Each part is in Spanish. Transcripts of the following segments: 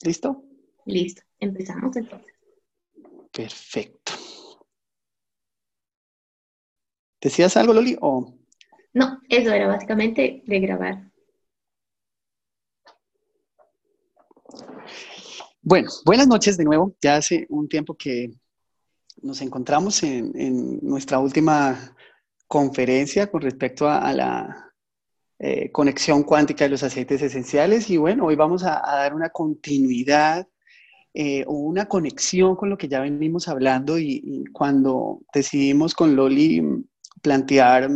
¿Listo? Listo, empezamos entonces. Perfecto. ¿Decías algo, Loli? No, eso era básicamente de grabar. Bueno, buenas noches de nuevo. Ya hace un tiempo que nos encontramos en nuestra última conferencia con respecto a la conexión cuántica de los aceites esenciales. Y bueno, hoy vamos a dar una continuidad o una conexión con lo que ya venimos hablando y cuando decidimos con Loli plantear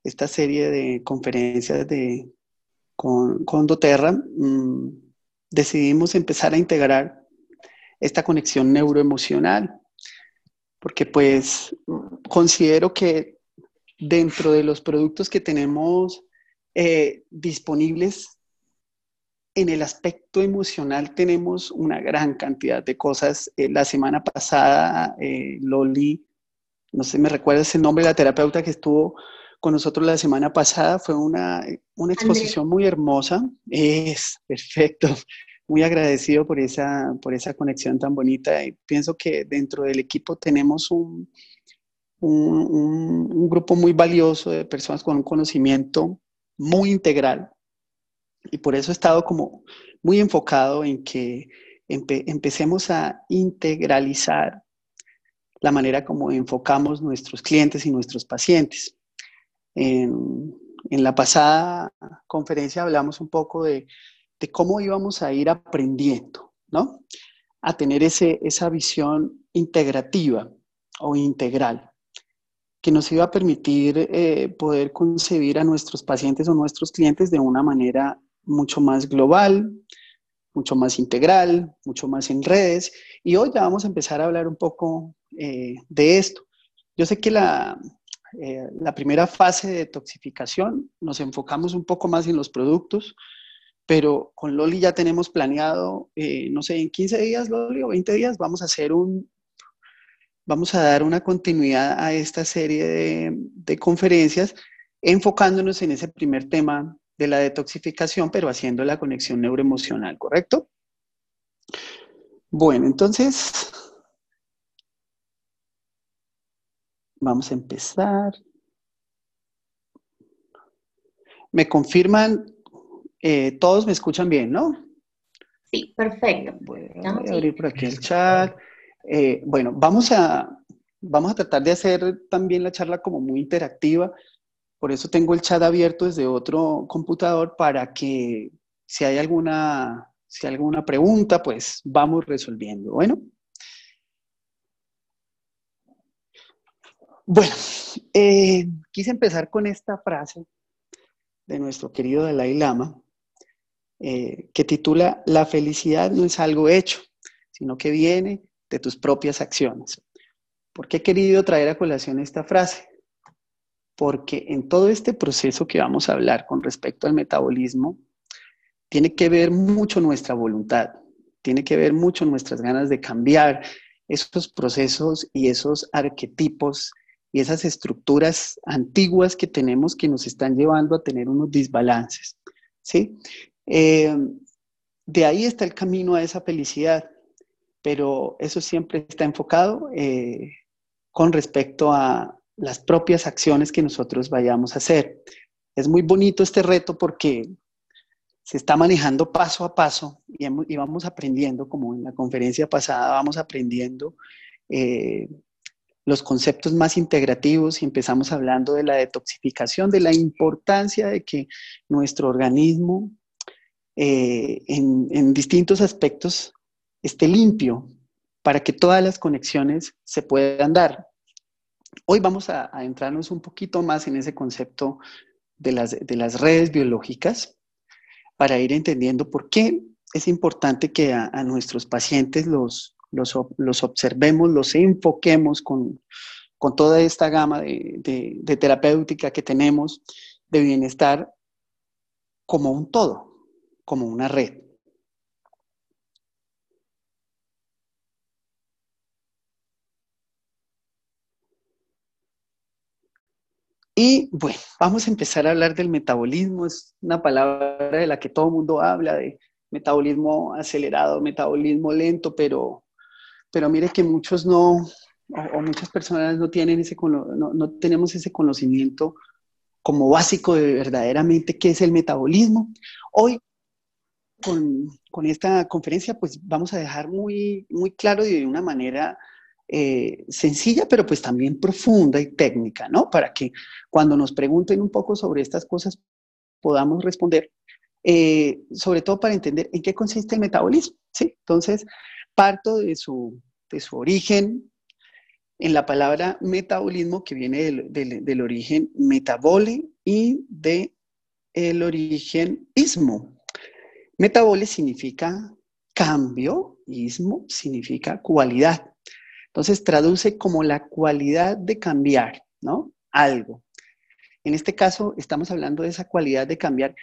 esta serie de conferencias con doTERRA, decidimos empezar a integrar esta conexión neuroemocional, porque pues considero que dentro de los productos que tenemos disponibles en el aspecto emocional tenemos una gran cantidad de cosas. La semana pasada, Loli, no sé, me recuerdas el nombre de la terapeuta que estuvo con nosotros la semana pasada, fue una André, exposición muy hermosa. Es perfecto. Muy agradecido por esa conexión tan bonita. Y pienso que dentro del equipo tenemos un grupo muy valioso de personas con un conocimiento muy integral y por eso he estado como muy enfocado en que empecemos a integralizar la manera como enfocamos nuestros clientes y nuestros pacientes. En la pasada conferencia hablamos un poco de cómo íbamos a ir aprendiendo, ¿no? A tener esa visión integrativa o integral que nos iba a permitir poder concebir a nuestros pacientes o nuestros clientes de una manera mucho más global, mucho más integral, mucho más en redes. Y hoy ya vamos a empezar a hablar un poco de esto. Yo sé que la primera fase de detoxificación nos enfocamos un poco más en los productos, pero con Loli ya tenemos planeado, no sé, en 15 días, Loli, o 20 días, vamos a dar una continuidad a esta serie de conferencias enfocándonos en ese primer tema de la detoxificación, pero haciendo la conexión neuroemocional, ¿correcto? Bueno, entonces vamos a empezar. Me confirman, todos me escuchan bien, ¿no? sí, perfecto. Voy Estamos a sí. abrir por aquí el chat. Bueno, vamos a tratar de hacer también la charla como muy interactiva. Por eso tengo el chat abierto desde otro computador para que si hay alguna pregunta, pues vamos resolviendo. Bueno, quise empezar con esta frase de nuestro querido Dalai Lama, que titula La felicidad no es algo hecho, sino que viene de tus propias acciones. ¿Por qué he querido traer a colación esta frase? Porque en todo este proceso que vamos a hablar con respecto al metabolismo, tiene que ver mucho nuestra voluntad, tiene que ver mucho nuestras ganas de cambiar esos procesos y esos arquetipos y esas estructuras antiguas que tenemos que nos están llevando a tener unos desbalances, ¿sí? Eh, de ahí está el camino a esa felicidad, pero eso siempre está enfocado con respecto a las propias acciones que nosotros vayamos a hacer. Es muy bonito este reto porque se está manejando paso a paso y vamos aprendiendo, como en la conferencia pasada, vamos aprendiendo eh, los conceptos más integrativos y empezamos hablando de la detoxificación, de la importancia de que nuestro organismo en distintos aspectos esté limpio para que todas las conexiones se puedan dar. Hoy vamos a adentrarnos un poquito más en ese concepto de las redes biológicas para ir entendiendo por qué es importante que a nuestros pacientes los observemos, los enfoquemos con toda esta gama de terapéutica que tenemos de bienestar como un todo, como una red. Y bueno, vamos a empezar a hablar del metabolismo. Es una palabra de la que todo el mundo habla, metabolismo acelerado, metabolismo lento, pero mire que muchos no, o muchas personas no tienen no tenemos ese conocimiento como básico de verdaderamente qué es el metabolismo. Hoy, con esta conferencia, pues vamos a dejar muy, muy claro y de una manera sencilla, pero pues también profunda y técnica, ¿no? Para que cuando nos pregunten un poco sobre estas cosas podamos responder, sobre todo para entender en qué consiste el metabolismo, ¿sí? Entonces, parto de su origen en la palabra metabolismo, que viene del origen metabole y del origen ismo. Metabole significa cambio, ismo significa cualidad. Entonces traduce como la cualidad de cambiar, ¿no? Algo. En este caso estamos hablando de esa cualidad de cambiar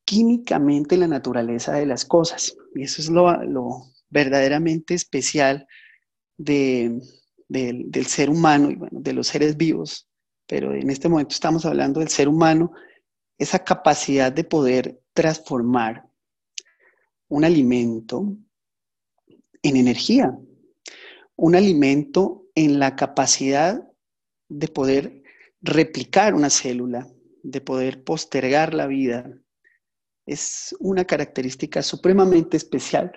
químicamente la naturaleza de las cosas. Y eso es lo verdaderamente especial de, del ser humano y bueno, de los seres vivos. Pero en este momento estamos hablando del ser humano, esa capacidad de poder transformar un alimento en energía, un alimento en la capacidad de poder replicar una célula, de poder postergar la vida. Es una característica supremamente especial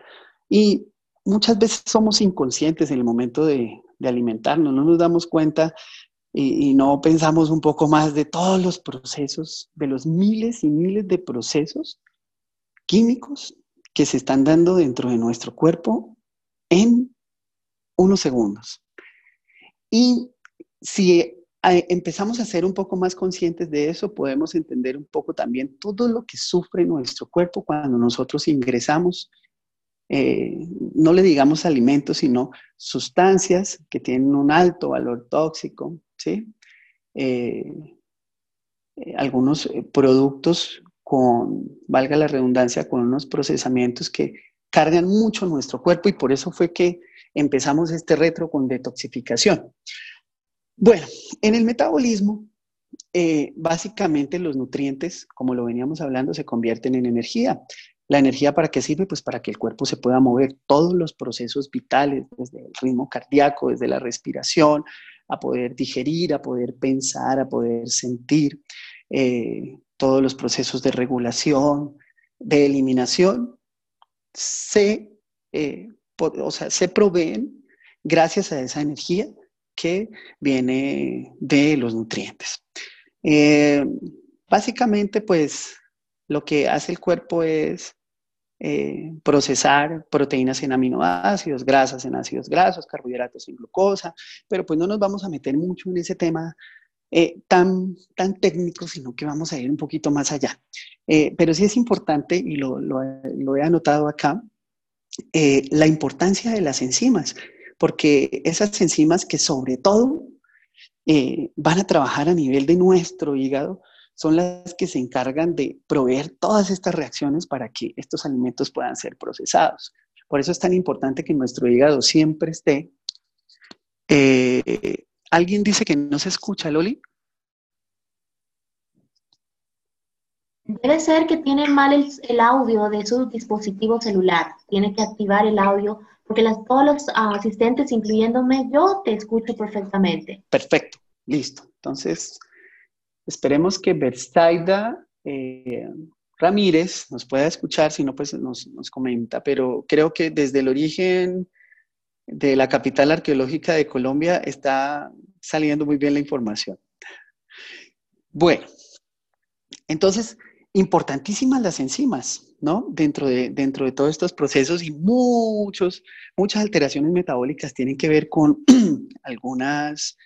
y muchas veces somos inconscientes en el momento de alimentarnos, no nos damos cuenta y no pensamos un poco más de todos los procesos, de los miles y miles de procesos químicos que se están dando dentro de nuestro cuerpo en unos segundos. Y si empezamos a ser un poco más conscientes de eso, podemos entender un poco también todo lo que sufre nuestro cuerpo cuando nosotros ingresamos, no le digamos alimentos, sino sustancias que tienen un alto valor tóxico, ¿sí? Algunos productos con, valga la redundancia, con unos procesamientos que cargan mucho nuestro cuerpo y por eso fue que empezamos este retro con detoxificación. Bueno, en el metabolismo, básicamente los nutrientes, como lo veníamos hablando, se convierten en energía. ¿La energía para qué sirve? Pues para que el cuerpo se pueda mover todos los procesos vitales, desde el ritmo cardíaco, desde la respiración, a poder digerir, a poder pensar, a poder sentir, todos los procesos de regulación, de eliminación, se proveen gracias a esa energía que viene de los nutrientes. Eh, Básicamente, pues, lo que hace el cuerpo es procesar proteínas en aminoácidos, grasas en ácidos grasos, carbohidratos en glucosa, pero pues no nos vamos a meter mucho en ese tema tan técnico, sino que vamos a ir un poquito más allá. Pero sí es importante, y lo he anotado acá, la importancia de las enzimas, porque esas enzimas que sobre todo van a trabajar a nivel de nuestro hígado, son las que se encargan de proveer todas estas reacciones para que estos alimentos puedan ser procesados. Por eso es tan importante que nuestro hígado siempre esté. ¿Alguien dice que no se escucha, Loli? Debe ser que tiene mal el audio de su dispositivo celular. Tiene que activar el audio porque todos los asistentes, incluyéndome yo, te escucho perfectamente. Perfecto, listo. Entonces, esperemos que Bersaida Ramírez nos pueda escuchar, si no, pues nos comenta, pero creo que desde el origen de la capital arqueológica de Colombia está saliendo muy bien la información. Bueno, entonces, importantísimas las enzimas, ¿no? Dentro de todos estos procesos y muchas alteraciones metabólicas tienen que ver con algunas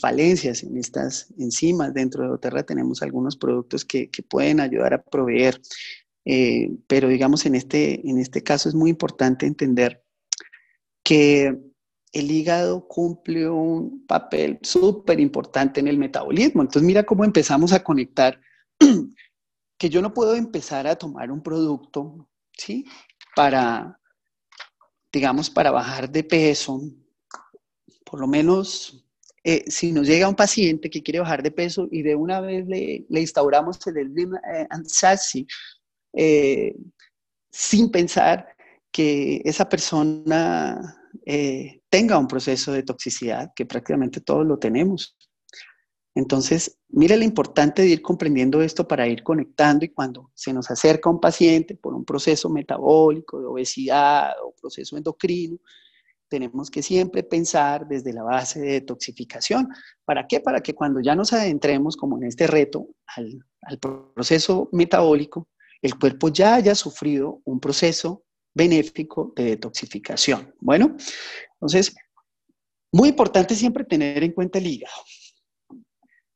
falencias en estas enzimas. Dentro de Oterra tenemos algunos productos que pueden ayudar a proveer, pero digamos en este caso es muy importante entender que el hígado cumple un papel súper importante en el metabolismo. Entonces mira cómo empezamos a conectar que yo no puedo empezar a tomar un producto, ¿sí? Para, digamos, para bajar de peso, por lo menos si nos llega un paciente que quiere bajar de peso y de una vez le instauramos el Slim and Sassy, sin pensar que esa persona tenga un proceso de toxicidad, que prácticamente todos lo tenemos. Entonces, mire lo importante de ir comprendiendo esto para ir conectando, y cuando se nos acerca un paciente por un proceso metabólico, de obesidad o proceso endocrino, tenemos que siempre pensar desde la base de detoxificación. ¿Para qué? Para que cuando ya nos adentremos, como en este reto, al proceso metabólico, el cuerpo ya haya sufrido un proceso benéfico de detoxificación. Bueno, entonces, muy importante siempre tener en cuenta el hígado.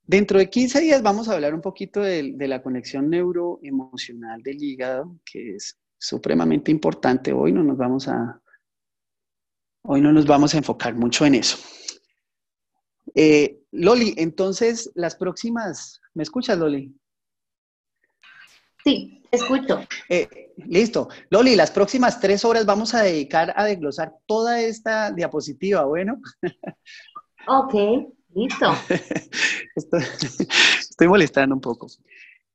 Dentro de 15 días vamos a hablar un poquito de la conexión neuroemocional del hígado, que es supremamente importante. Hoy no nos vamos a enfocar mucho en eso. Loli, entonces las próximas, ¿me escuchas, Loli? Sí, escucho. Listo. Loli, las próximas 3 horas vamos a dedicar a desglosar toda esta diapositiva, ¿bueno? Ok, listo. Estoy molestando un poco.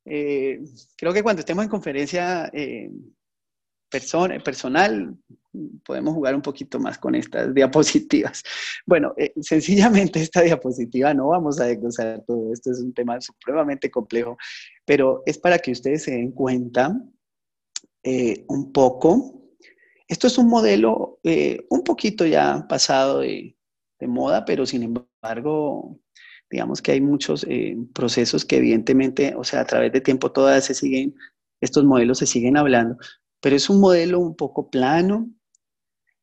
Creo que cuando estemos en conferencia personal, podemos jugar un poquito más con estas diapositivas. Bueno, sencillamente esta diapositiva no vamos a desglosar todo esto, es un tema supremamente complejo, pero es para que ustedes se den cuenta un poco. Esto es un modelo un poquito ya pasado de moda, pero sin embargo, digamos que hay muchos procesos que evidentemente, o sea, a través de tiempo todavía se siguen, estos modelos se siguen hablando, pero es un modelo un poco plano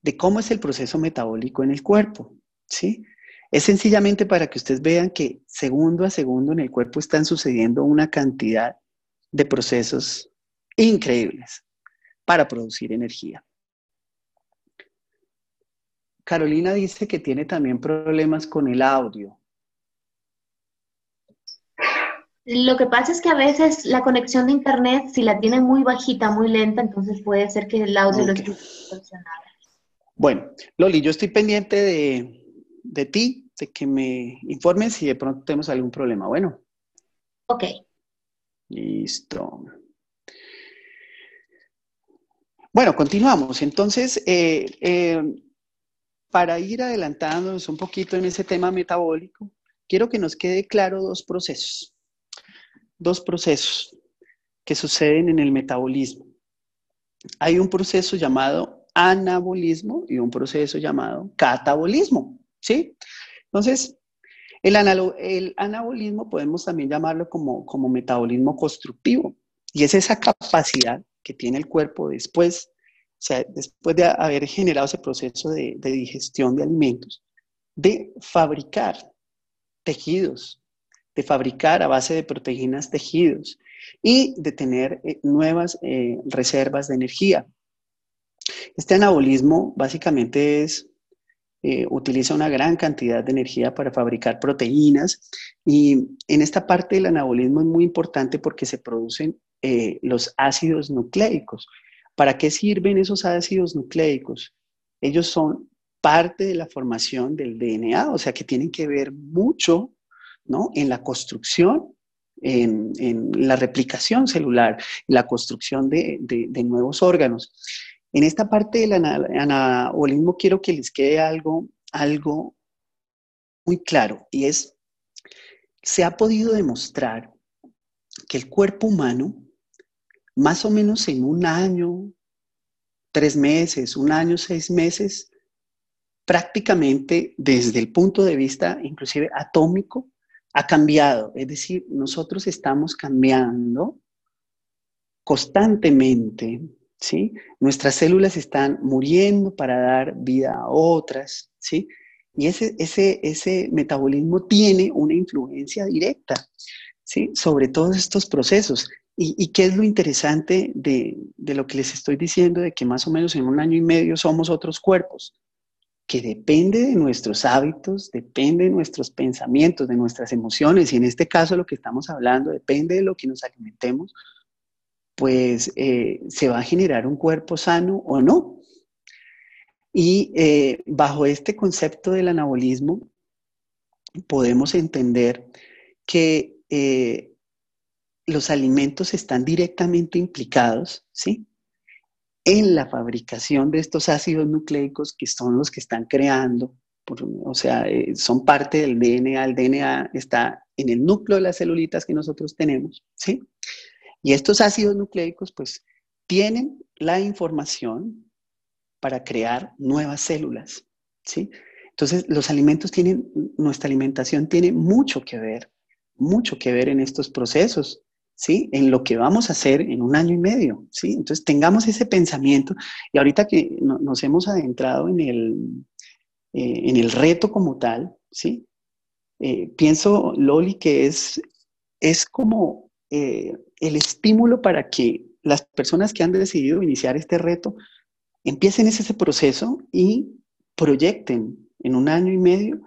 de cómo es el proceso metabólico en el cuerpo, ¿sí? Es sencillamente para que ustedes vean que segundo a segundo en el cuerpo están sucediendo una cantidad de procesos increíbles para producir energía. Carolina dice que tiene también problemas con el audio. Lo que pasa es que a veces la conexión de internet, si la tiene muy bajita, muy lenta, entonces puede ser que el audio lo Okay. escuche distorsionado. Bueno, Loli, yo estoy pendiente de ti, de que me informes si de pronto tenemos algún problema. Bueno. Ok. Listo. Bueno, continuamos. Entonces, para ir adelantándonos un poquito en ese tema metabólico, quiero que nos quede claro dos procesos que suceden en el metabolismo. Hay un proceso llamado anabolismo y un proceso llamado catabolismo, ¿sí? Entonces, el anabolismo podemos también llamarlo como metabolismo constructivo, y es esa capacidad que tiene el cuerpo después, o sea, después de haber generado ese proceso de digestión de alimentos, de fabricar tejidos, de fabricar a base de proteínas tejidos y de tener nuevas reservas de energía. Este anabolismo básicamente utiliza una gran cantidad de energía para fabricar proteínas, y en esta parte del anabolismo es muy importante porque se producen los ácidos nucleicos. ¿Para qué sirven esos ácidos nucleicos? Ellos son parte de la formación del DNA, o sea que tienen que ver mucho, ¿no?, en la construcción, en la replicación celular, en la construcción de nuevos órganos. En esta parte del anabolismo quiero que les quede algo muy claro, y es, se ha podido demostrar que el cuerpo humano, más o menos en 1 año, 3 meses, 1 año, 6 meses, prácticamente desde el punto de vista inclusive atómico, ha cambiado. Es decir, nosotros estamos cambiando constantemente, ¿sí? Nuestras células están muriendo para dar vida a otras, ¿sí? Y ese metabolismo tiene una influencia directa, ¿sí?, sobre todos estos procesos. ¿Y qué es lo interesante de lo que les estoy diciendo, de que más o menos en 1 año y medio somos otros cuerpos? Que depende de nuestros hábitos, depende de nuestros pensamientos, de nuestras emociones, y en este caso lo que estamos hablando depende de lo que nos alimentemos, pues se va a generar un cuerpo sano o no. Y bajo este concepto del anabolismo podemos entender que los alimentos están directamente implicados, ¿sí?, en la fabricación de estos ácidos nucleicos que son los que están creando, o sea, son parte del DNA. El DNA está en el núcleo de las celulitas que nosotros tenemos, ¿sí? Y estos ácidos nucleicos, pues, tienen la información para crear nuevas células, ¿sí? Entonces, los alimentos tienen, nuestra alimentación tiene mucho que ver en estos procesos, ¿sí? En lo que vamos a hacer en un año y medio, ¿sí? Entonces, tengamos ese pensamiento. Y ahorita que nos hemos adentrado en el reto como tal, ¿sí? Pienso, Loli, que es como el estímulo para que las personas que han decidido iniciar este reto empiecen ese proceso y proyecten en un año y medio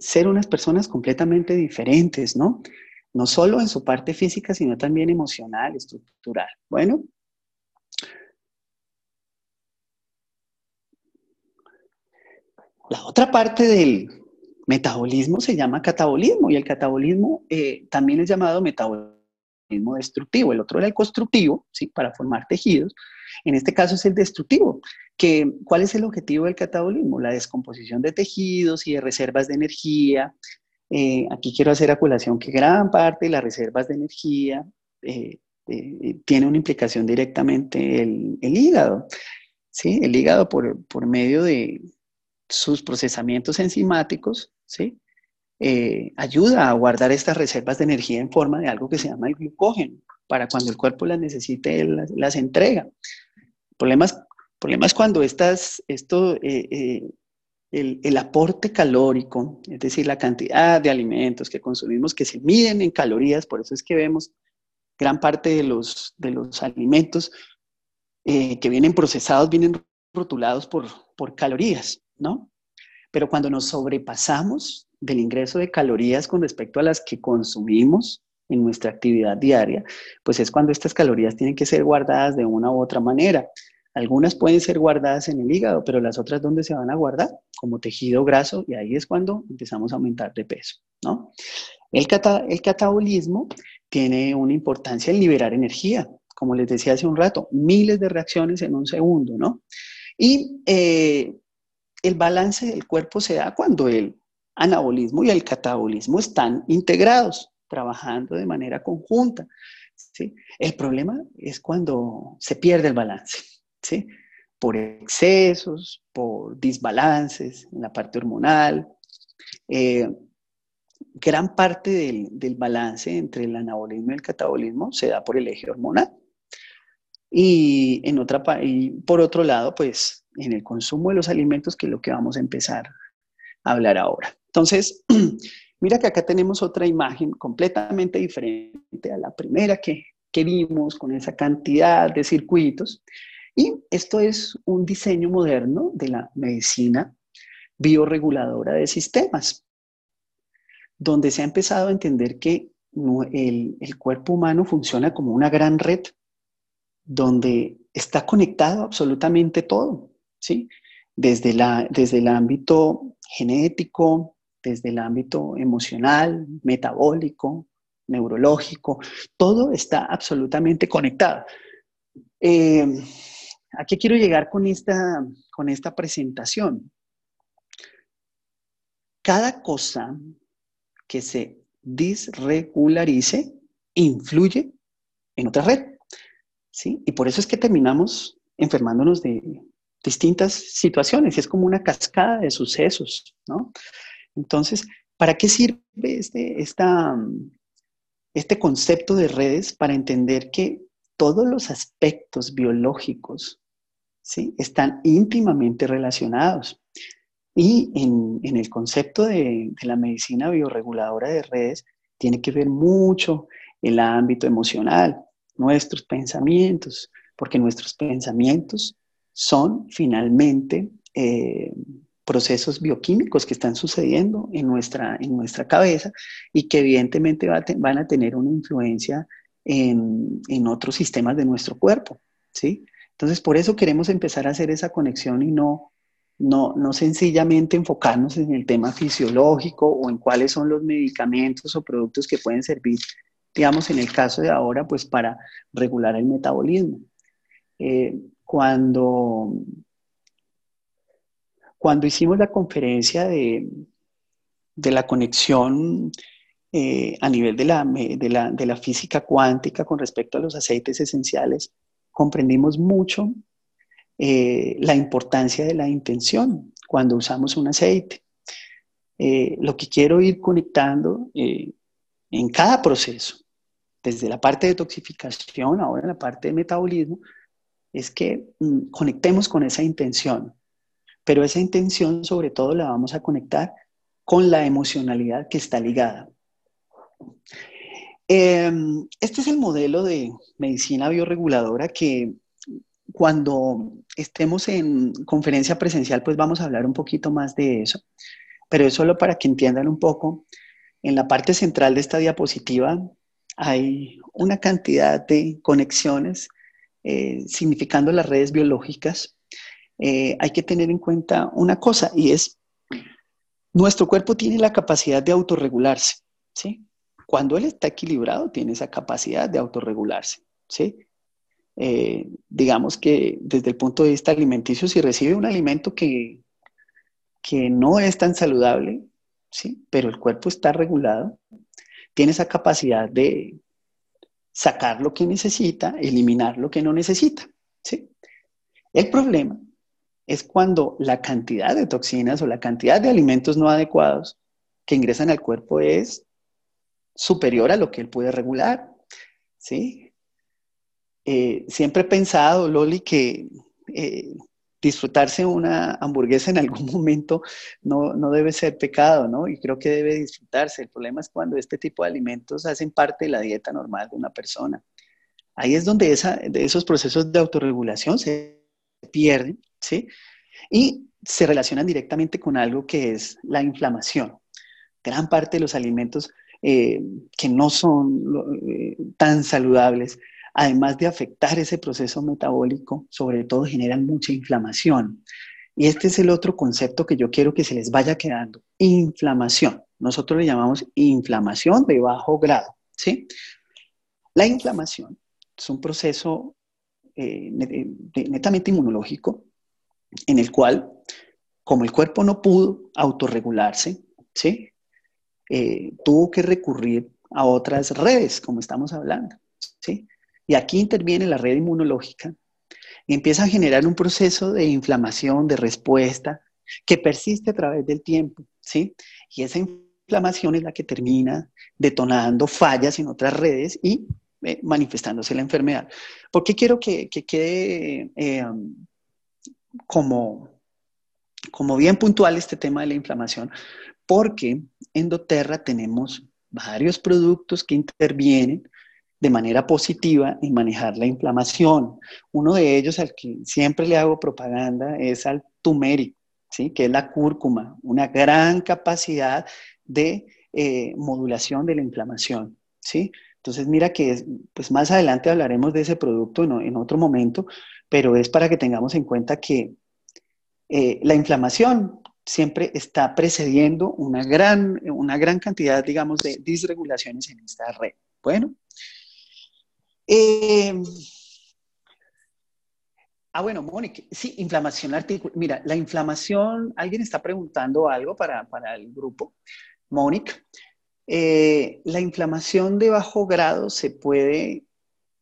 ser unas personas completamente diferentes, ¿no? No solo en su parte física, sino también emocional, estructural. Bueno, la otra parte del metabolismo se llama catabolismo, y el catabolismo también es llamado metabolismo destructivo. El otro era el constructivo, ¿sí? Para formar tejidos. En este caso es el destructivo. ¿Cuál es el objetivo del catabolismo? La descomposición de tejidos y de reservas de energía. Aquí quiero hacer a colación que gran parte de las reservas de energía tiene una implicación directamente el hígado, ¿sí? El hígado por medio de sus procesamientos enzimáticos, ¿sí? Ayuda a guardar estas reservas de energía en forma de algo que se llama el glucógeno, para cuando el cuerpo las necesite, él las entrega. El problema es cuando el aporte calórico, es decir, la cantidad de alimentos que consumimos que se miden en calorías. Por eso es que vemos gran parte de los alimentos que vienen procesados, vienen rotulados por calorías, ¿no? Pero cuando nos sobrepasamos del ingreso de calorías con respecto a las que consumimos en nuestra actividad diaria, pues es cuando estas calorías tienen que ser guardadas de una u otra manera. Algunas pueden ser guardadas en el hígado, pero las otras, ¿dónde se van a guardar? Como tejido graso, y ahí es cuando empezamos a aumentar de peso, ¿no? El catabolismo tiene una importancia en liberar energía. Como les decía hace un rato, miles de reacciones en un segundo, ¿no? Y el balance del cuerpo se da cuando el anabolismo y el catabolismo están integrados, trabajando de manera conjunta, ¿sí? El problema es cuando se pierde el balance, ¿sí? Por excesos, por desbalances en la parte hormonal. Gran parte del balance entre el anabolismo y el catabolismo se da por el eje hormonal. Y por otro lado, pues en el consumo de los alimentos, que es lo que vamos a empezar a hablar ahora. Entonces, mira que acá tenemos otra imagen completamente diferente a la primera que vimos, con esa cantidad de circuitos. Y esto es un diseño moderno de la medicina bioreguladora de sistemas, donde se ha empezado a entender que el cuerpo humano funciona como una gran red, donde está conectado absolutamente todo, ¿sí? Desde el ámbito genético, desde el ámbito emocional, metabólico, neurológico, todo está absolutamente conectado. Eh, ¿A qué quiero llegar con esta presentación? Cada cosa que se disregularice influye en otra red, ¿sí? Y por eso es que terminamos enfermándonos de distintas situaciones. Es como una cascada de sucesos, ¿no? Entonces, ¿para qué sirve este concepto de redes? Para entender que todos los aspectos biológicos, ¿sí?, están íntimamente relacionados. Y en el concepto de la medicina bioreguladora de redes, tiene que ver mucho el ámbito emocional, nuestros pensamientos, porque nuestros pensamientos son finalmente procesos bioquímicos que están sucediendo en nuestra cabeza, y que evidentemente van a tener una influencia en otros sistemas de nuestro cuerpo, ¿sí? Entonces, por eso queremos empezar a hacer esa conexión y no sencillamente enfocarnos en el tema fisiológico o en cuáles son los medicamentos o productos que pueden servir, digamos, en el caso de ahora, pues para regular el metabolismo. Cuando, cuando hicimos la conferencia de la conexión a nivel de la física cuántica con respecto a los aceites esenciales, comprendimos mucho la importancia de la intención cuando usamos un aceite. Lo que quiero ir conectando en cada proceso, desde la parte de toxificación, ahora en la parte de metabolismo, es que conectemos con esa intención. Pero esa intención sobre todo la vamos a conectar con la emocionalidad que está ligada. Este es el modelo de medicina bioreguladora que cuando estemos en conferencia presencial pues vamos a hablar un poquito más de eso, pero es solo para que entiendan un poco. En la parte central de esta diapositiva hay una cantidad de conexiones significando las redes biológicas. Hay que tener en cuenta una cosa y es, nuestro cuerpo tiene la capacidad de autorregularse, ¿sí? Cuando él está equilibrado, tiene esa capacidad de autorregularse, ¿sí? Digamos que desde el punto de vista alimenticio, si recibe un alimento que no es tan saludable, ¿sí? Pero el cuerpo está regulado, tiene esa capacidad de sacar lo que necesita, eliminar lo que no necesita, ¿sí? El problema es cuando la cantidad de toxinas o la cantidad de alimentos no adecuados que ingresan al cuerpo es superior a lo que él puede regular, ¿sí? Siempre he pensado, Loli, que disfrutarse una hamburguesa en algún momento no debe ser pecado, ¿no? Y creo que debe disfrutarse. El problema es cuando este tipo de alimentos hacen parte de la dieta normal de una persona. Ahí es donde de esos procesos de autorregulación se pierden, ¿sí? Y se relacionan directamente con algo que es la inflamación. Gran parte de los alimentos que no son tan saludables, además de afectar ese proceso metabólico, sobre todo generan mucha inflamación. Y este es el otro concepto que yo quiero que se les vaya quedando, inflamación. Nosotros le llamamos inflamación de bajo grado, ¿sí? La inflamación es un proceso netamente inmunológico en el cual, como el cuerpo no pudo autorregularse, ¿sí? Tuvo que recurrir a otras redes, como estamos hablando, ¿sí? Y aquí interviene la red inmunológica y empieza a generar un proceso de inflamación, de respuesta, que persiste a través del tiempo, ¿sí? Y esa inflamación es la que termina detonando fallas en otras redes y manifestándose la enfermedad. ¿Por qué quiero que quede como bien puntual este tema de la inflamación? Porque en doTERRA tenemos varios productos que intervienen de manera positiva en manejar la inflamación. Uno de ellos, al que siempre le hago propaganda, es al turmeric, ¿sí? Que es la cúrcuma, una gran capacidad de modulación de la inflamación, ¿sí? Entonces, mira que pues más adelante hablaremos de ese producto en otro momento, pero es para que tengamos en cuenta que la inflamación siempre está precediendo una gran cantidad, digamos, de disregulaciones en esta red. Bueno. Bueno, Mónica, sí, inflamación articular. Mira, la inflamación, alguien está preguntando algo para el grupo. Mónica, la inflamación de bajo grado se puede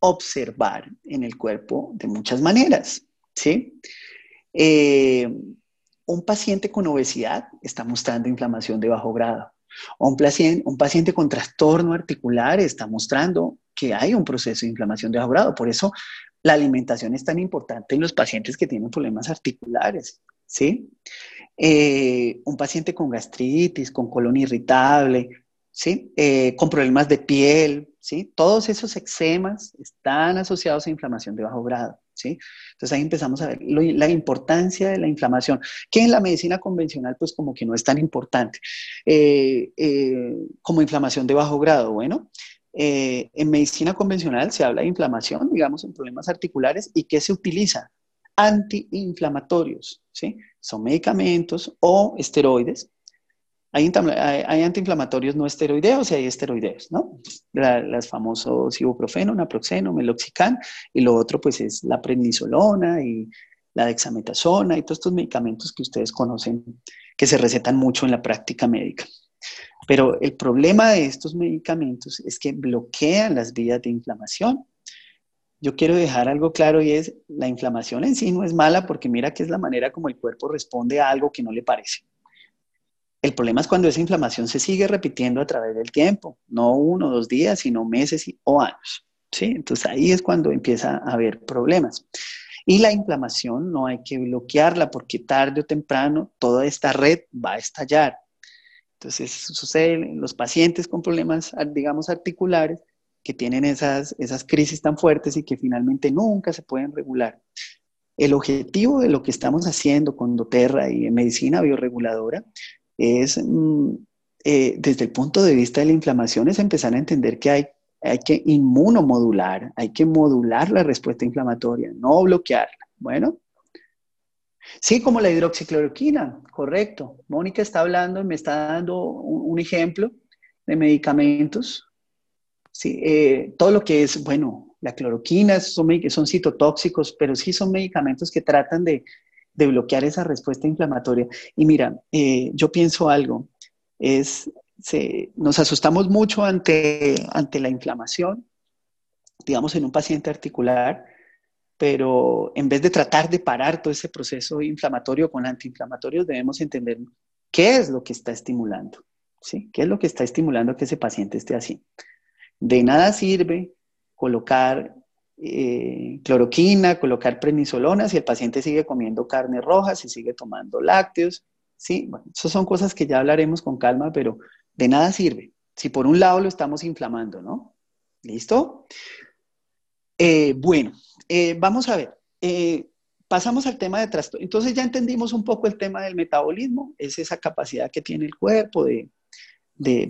observar en el cuerpo de muchas maneras, ¿sí? Un paciente con obesidad está mostrando inflamación de bajo grado. Un paciente con trastorno articular está mostrando que hay un proceso de inflamación de bajo grado. Por eso la alimentación es tan importante en los pacientes que tienen problemas articulares, ¿sí? Un paciente con gastritis, con colon irritable, ¿sí? Con problemas de piel, ¿sí? Todos esos eczemas están asociados a inflamación de bajo grado, ¿sí? Entonces ahí empezamos a ver la importancia de la inflamación, que en la medicina convencional pues como que no es tan importante, como inflamación de bajo grado. Bueno, en medicina convencional se habla de inflamación, digamos, en problemas articulares, ¿y qué se utiliza? Antiinflamatorios, ¿sí? Son medicamentos o esteroides Hay antiinflamatorios no esteroideos y hay esteroideos, ¿no? Las famosos ibuprofeno, naproxeno, meloxicam, y lo otro pues es la prednisolona y la dexametasona y todos estos medicamentos que ustedes conocen, que se recetan mucho en la práctica médica. Pero el problema de estos medicamentos es que bloquean las vías de inflamación. Yo quiero dejar algo claro y es, la inflamación en sí no es mala porque mira que es la manera como el cuerpo responde a algo que no le parece. El problema es cuando esa inflamación se sigue repitiendo a través del tiempo, no 1 o 2 días, sino meses o años, ¿sí? Entonces ahí es cuando empieza a haber problemas. Y la inflamación no hay que bloquearla porque tarde o temprano toda esta red va a estallar. Entonces sucede en los pacientes con problemas, digamos, articulares, que tienen esas crisis tan fuertes y que finalmente nunca se pueden regular. El objetivo de lo que estamos haciendo con doTERRA y en medicina bioreguladora es, desde el punto de vista de la inflamación, es empezar a entender que hay que inmunomodular, hay que modular la respuesta inflamatoria, no bloquearla. Bueno, sí, como la hidroxicloroquina, correcto. Mónica está hablando y me está dando un ejemplo de medicamentos. Sí, todo lo que es, bueno, la cloroquina son citotóxicos, pero sí son medicamentos que tratan de bloquear esa respuesta inflamatoria. Y mira, yo pienso algo, nos asustamos mucho ante la inflamación, digamos, en un paciente articular, pero en vez de tratar de parar todo ese proceso inflamatorio con antiinflamatorios, debemos entender qué es lo que está estimulando, ¿sí? ¿Qué es lo que está estimulando que ese paciente esté así? De nada sirve colocar cloroquina, colocar prednisolona si el paciente sigue comiendo carne roja, si sigue tomando lácteos, ¿sí? Bueno, esas son cosas que ya hablaremos con calma, pero de nada sirve. Si por un lado lo estamos inflamando, ¿no? ¿Listo? Bueno, vamos a ver. Pasamos al tema de trastorno. Entonces ya entendimos un poco el tema del metabolismo, es esa capacidad que tiene el cuerpo de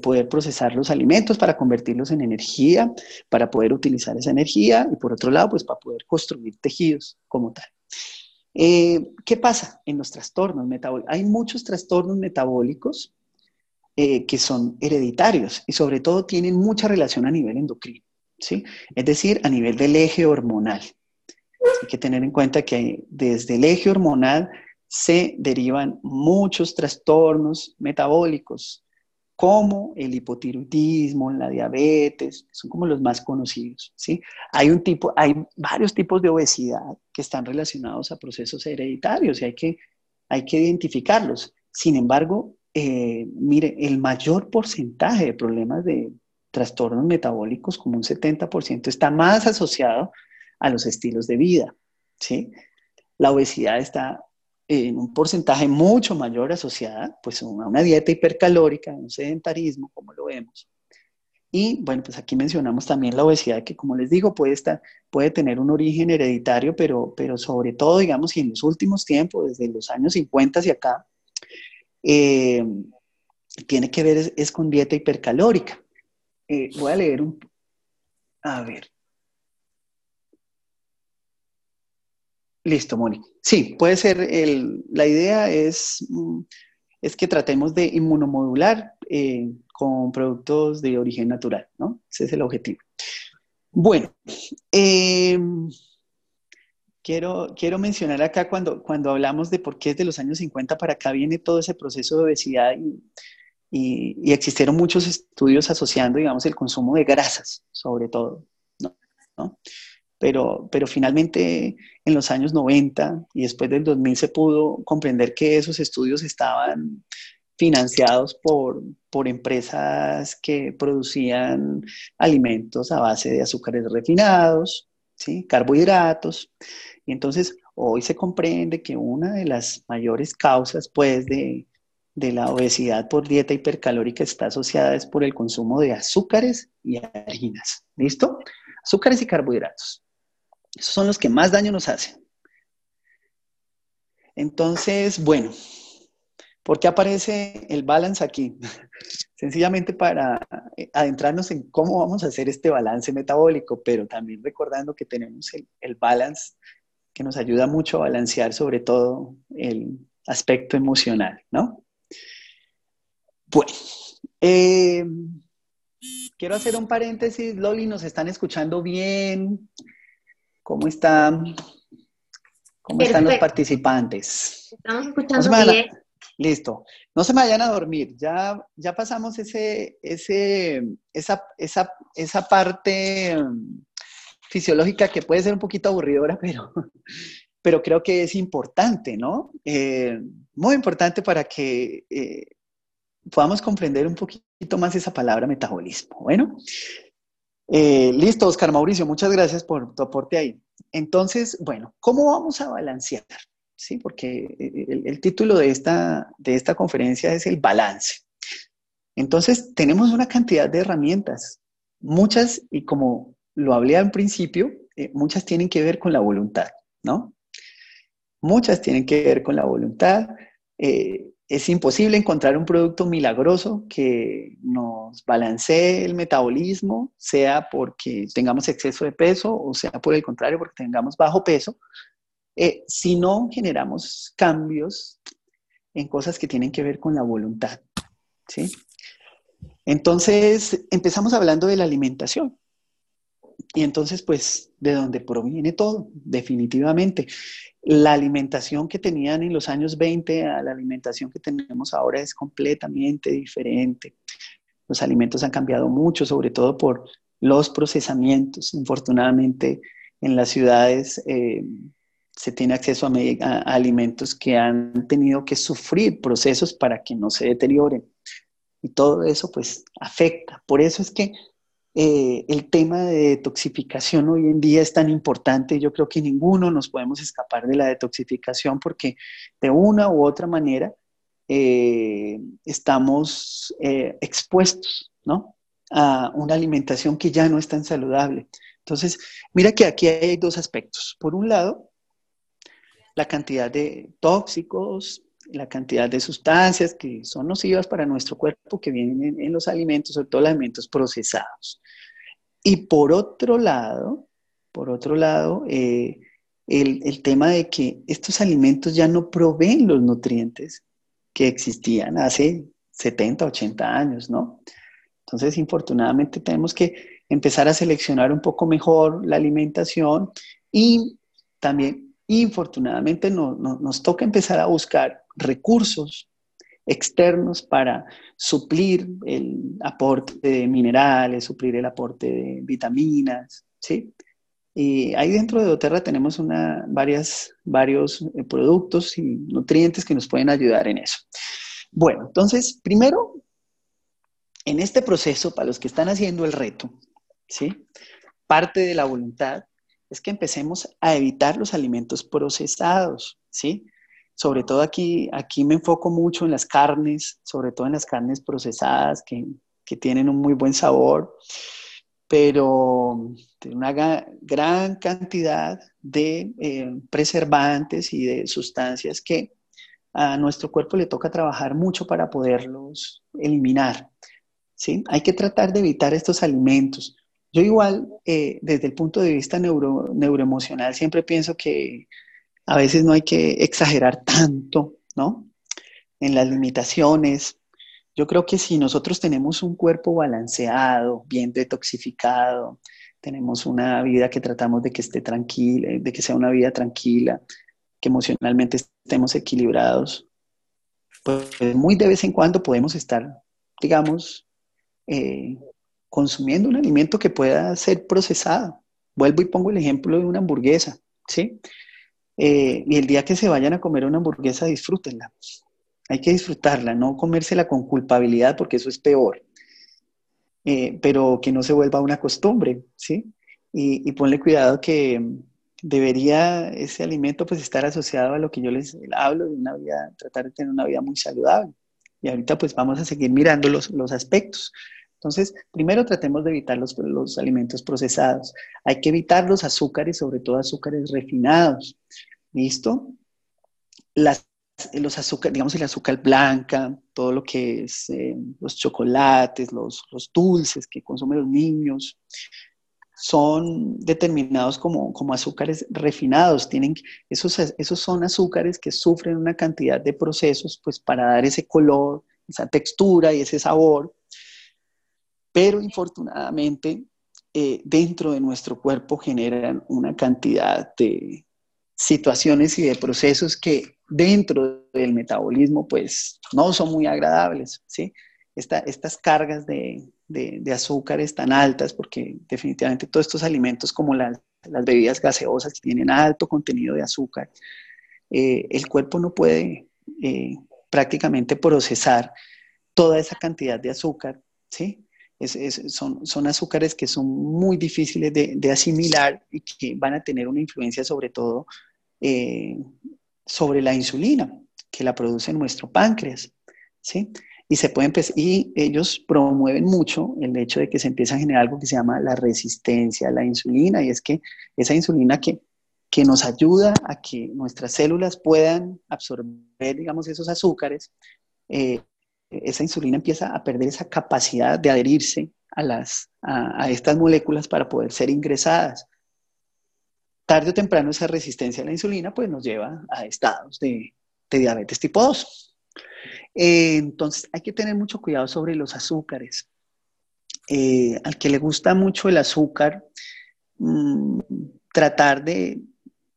poder procesar los alimentos para convertirlos en energía, para poder utilizar esa energía y por otro lado, pues para poder construir tejidos como tal. ¿Qué pasa en los trastornos metabólicos? Hay muchos trastornos metabólicos que son hereditarios y sobre todo tienen mucha relación a nivel endocrino, ¿sí? Es decir, a nivel del eje hormonal. Hay que tener en cuenta que desde el eje hormonal se derivan muchos trastornos metabólicos, como el hipotiroidismo, la diabetes, que son como los más conocidos, ¿sí? Hay varios tipos de obesidad que están relacionados a procesos hereditarios y hay que identificarlos. Sin embargo, mire, el mayor porcentaje de problemas de trastornos metabólicos, como un 70%, está más asociado a los estilos de vida, ¿sí? La obesidad está en un porcentaje mucho mayor asociada pues, a una dieta hipercalórica, a un sedentarismo, como lo vemos. Y bueno, pues aquí mencionamos también la obesidad que, como les digo, puede tener un origen hereditario, pero sobre todo, digamos, y en los últimos tiempos, desde los años 50 hacia acá, eh, tiene que ver es con dieta hipercalórica. Voy a leer a ver. Listo, Mónica. Sí, puede ser, la idea es que tratemos de inmunomodular con productos de origen natural, ¿no? Ese es el objetivo. Bueno, eh, quiero mencionar acá cuando hablamos de por qué desde los años 50 para acá viene todo ese proceso de obesidad y existieron muchos estudios asociando, digamos, el consumo de grasas, sobre todo, ¿no? Pero finalmente en los años 90 y después del 2000 se pudo comprender que esos estudios estaban financiados por empresas que producían alimentos a base de azúcares refinados, ¿sí? Carbohidratos. Y entonces hoy se comprende que una de las mayores causas pues, de la obesidad por dieta hipercalórica está asociada es por el consumo de azúcares y harinas. ¿Listo? Azúcares y carbohidratos. Esos son los que más daño nos hacen. Entonces, bueno, ¿por qué aparece el balance aquí? Sencillamente para adentrarnos en cómo vamos a hacer este balance metabólico, pero también recordando que tenemos el balance que nos ayuda mucho a balancear sobre todo el aspecto emocional, ¿no? Bueno, eh, quiero hacer un paréntesis. Loli, ¿nos están escuchando bien? ¿Cómo están? ¿Cómo están los Perfecto, participantes? estamos No se escuchando me vayan bien. a... Listo. No se me vayan a dormir. Ya pasamos esa parte fisiológica que puede ser un poquito aburridora, pero creo que es importante, ¿no? Muy importante para que podamos comprender un poquito más esa palabra metabolismo. Bueno, listo, Oscar Mauricio, muchas gracias por tu aporte ahí. Entonces, bueno, ¿cómo vamos a balancear? Sí, porque el título de esta conferencia es el balance. Entonces, tenemos una cantidad de herramientas, muchas, y como lo hablé al principio, muchas tienen que ver con la voluntad, ¿no? Muchas tienen que ver con la voluntad. Es imposible encontrar un producto milagroso que nos balancee el metabolismo, sea porque tengamos exceso de peso o sea por el contrario, porque tengamos bajo peso, si no generamos cambios en cosas que tienen que ver con la voluntad, ¿sí? Entonces, empezamos hablando de la alimentación. Y entonces, pues, ¿de dónde proviene todo? Definitivamente. La alimentación que tenían en los años 20 a la alimentación que tenemos ahora es completamente diferente. Los alimentos han cambiado mucho, sobre todo por los procesamientos. Infortunadamente, en las ciudades se tiene acceso a alimentos que han tenido que sufrir procesos para que no se deterioren. Y todo eso, pues, afecta. Por eso es que el tema de detoxificación hoy en día es tan importante. Yo creo que ninguno nos podemos escapar de la detoxificación porque de una u otra manera estamos expuestos, ¿no? A una alimentación que ya no es tan saludable. Entonces, mira que aquí hay dos aspectos. Por un lado, la cantidad de tóxicos, la cantidad de sustancias que son nocivas para nuestro cuerpo que vienen en los alimentos, sobre todo los alimentos procesados. Y por otro lado el tema de que estos alimentos ya no proveen los nutrientes que existían hace 70, 80 años, ¿no? Entonces, infortunadamente, tenemos que empezar a seleccionar un poco mejor la alimentación y también, infortunadamente, nos toca empezar a buscar recursos externos para suplir el aporte de minerales, suplir el aporte de vitaminas, ¿sí? Y ahí dentro de doTERRA tenemos varios productos y nutrientes que nos pueden ayudar en eso. Bueno, entonces, primero, en este proceso, para los que están haciendo el reto, ¿sí? Parte de la voluntad es que empecemos a evitar los alimentos procesados, ¿sí? Sobre todo aquí me enfoco mucho en las carnes, sobre todo en las carnes procesadas que tienen un muy buen sabor, pero de una gran cantidad de preservantes y de sustancias que a nuestro cuerpo le toca trabajar mucho para poderlos eliminar, ¿sí? Hay que tratar de evitar estos alimentos. Yo igual, desde el punto de vista neuroemocional, siempre pienso que a veces no hay que exagerar tanto, ¿no? En las limitaciones. Yo creo que si nosotros tenemos un cuerpo balanceado, bien detoxificado, tenemos una vida que tratamos de que esté tranquila, de que sea una vida tranquila, que emocionalmente estemos equilibrados, pues muy de vez en cuando podemos estar, digamos, eh, consumiendo un alimento que pueda ser procesado. Vuelvo y pongo el ejemplo de una hamburguesa, ¿sí? Y el día que se vayan a comer una hamburguesa, disfrútenla. Hay que disfrutarla, no comérsela con culpabilidad porque eso es peor, pero que no se vuelva una costumbre, ¿sí? Y ponle cuidado que debería ese alimento pues estar asociado a lo que yo les hablo de una vida, tratar de tener una vida muy saludable. Y ahorita pues vamos a seguir mirando los aspectos. Entonces, primero tratemos de evitar los alimentos procesados. Hay que evitar los azúcares, sobre todo azúcares refinados. ¿Listo? Las, los azúcares, digamos el azúcar blanca, todo lo que es los chocolates, los dulces que consumen los niños, son determinados como azúcares refinados. Esos son azúcares que sufren una cantidad de procesos pues, para dar ese color, esa textura y ese sabor, pero infortunadamente dentro de nuestro cuerpo generan una cantidad de situaciones y de procesos que dentro del metabolismo pues no son muy agradables, ¿sí? Estas cargas de azúcares tan altas, porque definitivamente todos estos alimentos como las bebidas gaseosas que tienen alto contenido de azúcar, el cuerpo no puede prácticamente procesar toda esa cantidad de azúcar, ¿sí? Son azúcares que son muy difíciles de asimilar y que van a tener una influencia sobre todo eh, sobre la insulina, que la produce nuestro páncreas, ¿sí? Y ellos promueven mucho el hecho de que se empieza a generar algo que se llama la resistencia a la insulina, y es que esa insulina que nos ayuda a que nuestras células puedan absorber, digamos, esos azúcares, eh, esa insulina empieza a perder esa capacidad de adherirse a estas moléculas para poder ser ingresadas. Tarde o temprano esa resistencia a la insulina pues nos lleva a estados de diabetes tipo 2. Entonces hay que tener mucho cuidado sobre los azúcares. Al que le gusta mucho el azúcar, mmm, tratar de,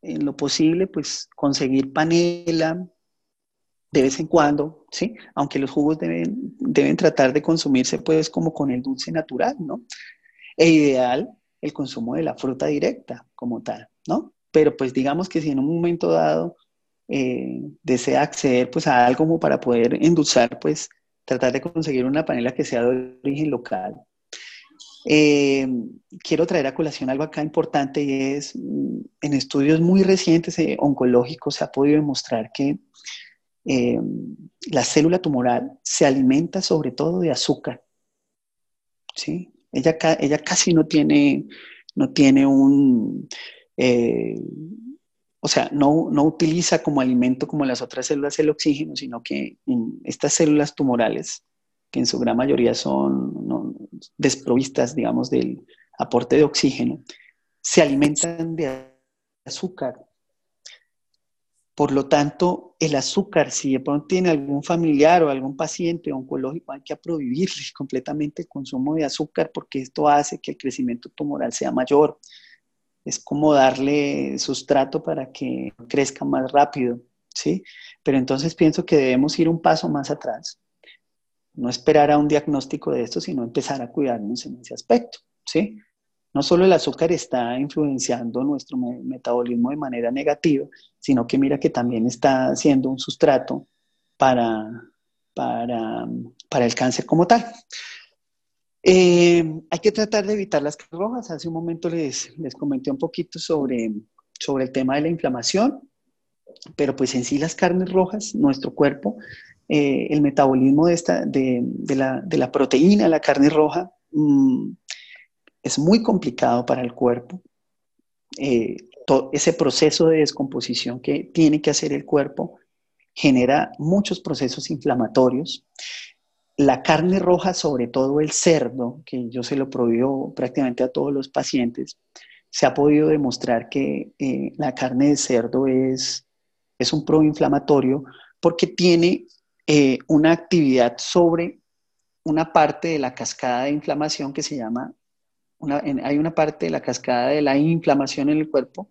en lo posible, pues conseguir panela de vez en cuando, ¿sí? Aunque los jugos deben tratar de consumirse pues como con el dulce natural, ¿no? E ideal el consumo de la fruta directa como tal, ¿no? Pero pues digamos que si en un momento dado desea acceder pues a algo como para poder endulzar, pues tratar de conseguir una panela que sea de origen local. Eh, Quiero traer a colación algo acá importante y es, en estudios muy recientes oncológicos se ha podido demostrar que eh, la célula tumoral se alimenta sobre todo de azúcar, ¿sí? Ella casi no tiene eh, o sea, no utiliza como alimento como las otras células el oxígeno, sino que estas células tumorales, que en su gran mayoría son desprovistas, digamos, del aporte de oxígeno, se alimentan de azúcar. Por lo tanto, el azúcar, si de pronto tiene algún familiar o algún paciente oncológico, hay que prohibirle completamente el consumo de azúcar porque esto hace que el crecimiento tumoral sea mayor. Es como darle sustrato para que crezca más rápido, ¿sí? Pero entonces pienso que debemos ir un paso más atrás, no esperar a un diagnóstico de esto, sino empezar a cuidarnos en ese aspecto, ¿sí? No solo el azúcar está influenciando nuestro metabolismo de manera negativa, sino que mira que también está siendo un sustrato para, para, para el cáncer como tal. Hay que tratar de evitar las carnes rojas. Hace un momento les comenté un poquito sobre el tema de la inflamación, pero pues en sí las carnes rojas, nuestro cuerpo, el metabolismo de la proteína, la carne roja, es muy complicado para el cuerpo. Ese proceso de descomposición que tiene que hacer el cuerpo genera muchos procesos inflamatorios. La carne roja, sobre todo el cerdo, que yo se lo prohíbo prácticamente a todos los pacientes, se ha podido demostrar que la carne de cerdo es un proinflamatorio porque tiene una actividad sobre una parte de la cascada de inflamación que se llama, hay una parte de la cascada de la inflamación en el cuerpo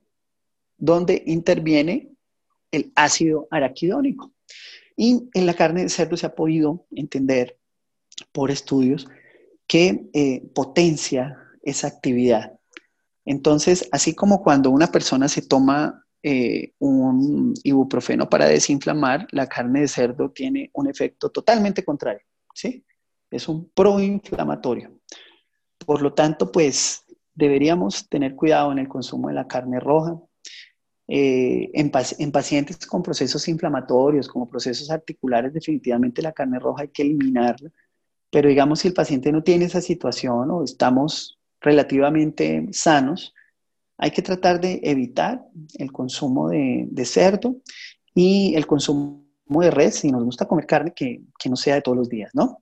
donde interviene el ácido araquidónico. Y en la carne de cerdo se ha podido entender por estudios que potencia esa actividad. Entonces, así como cuando una persona se toma un ibuprofeno para desinflamar, la carne de cerdo tiene un efecto totalmente contrario, ¿sí? Es un proinflamatorio. Por lo tanto, pues deberíamos tener cuidado en el consumo de la carne roja. En pacientes con procesos inflamatorios, como procesos articulares, definitivamente la carne roja hay que eliminarla. Pero digamos, si el paciente no tiene esa situación o estamos relativamente sanos, hay que tratar de evitar el consumo de cerdo y el consumo de res, si nos gusta comer carne, que no sea de todos los días, ¿no?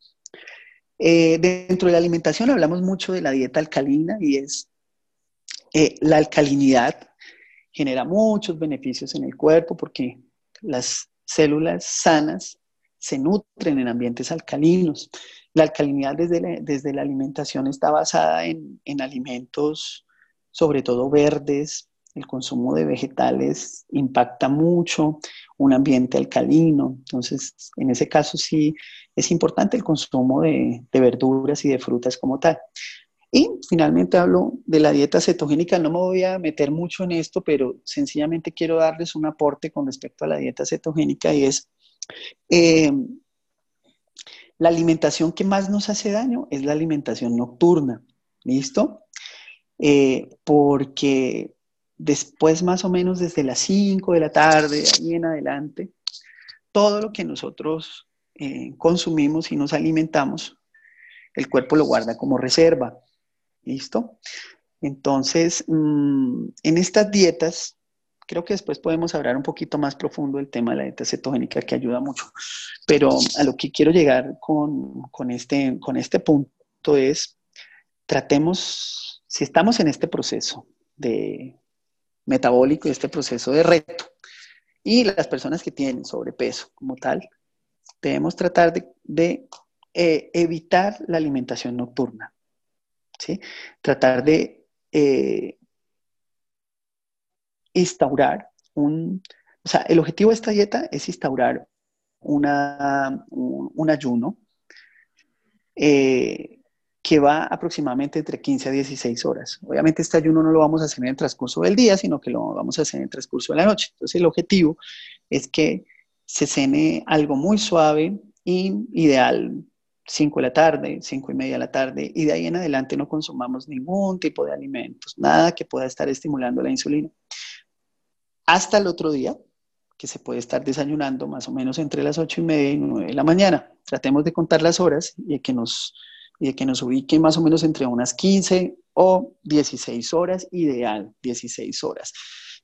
Dentro de la alimentación hablamos mucho de la dieta alcalina y es la alcalinidad genera muchos beneficios en el cuerpo porque las células sanas se nutren en ambientes alcalinos. La alcalinidad desde la alimentación está basada en alimentos, sobre todo verdes. El consumo de vegetales impacta mucho un ambiente alcalino. Entonces, en ese caso sí es importante el consumo de verduras y de frutas como tal. Y finalmente hablo de la dieta cetogénica. No me voy a meter mucho en esto, pero sencillamente quiero darles un aporte con respecto a la dieta cetogénica y es eh, la alimentación que más nos hace daño es la alimentación nocturna. ¿Listo? Porque después más o menos desde las 5 de la tarde, ahí en adelante, todo lo que nosotros consumimos y nos alimentamos, el cuerpo lo guarda como reserva. ¿Listo? Entonces, en estas dietas, creo que después podemos hablar un poquito más profundo del tema de la dieta cetogénica que ayuda mucho, pero a lo que quiero llegar con este punto es, tratemos, si estamos en este proceso de metabólico y este proceso de reto, y las personas que tienen sobrepeso como tal, debemos tratar de evitar la alimentación nocturna, ¿sí? Tratar de instaurar o sea, el objetivo de esta dieta es instaurar un ayuno eh, que va aproximadamente entre 15 a 16 horas. Obviamente este ayuno no lo vamos a hacer en el transcurso del día, sino que lo vamos a hacer en el transcurso de la noche. Entonces el objetivo es que se cene algo muy suave y ideal 5 de la tarde, 5:30 de la tarde, y de ahí en adelante no consumamos ningún tipo de alimentos, nada que pueda estar estimulando la insulina. Hasta el otro día, que se puede estar desayunando más o menos entre las 8:30 y 9 de la mañana. Tratemos de contar las horas y de que nos ubiquen más o menos entre unas 15 o 16 horas, ideal, 16 horas.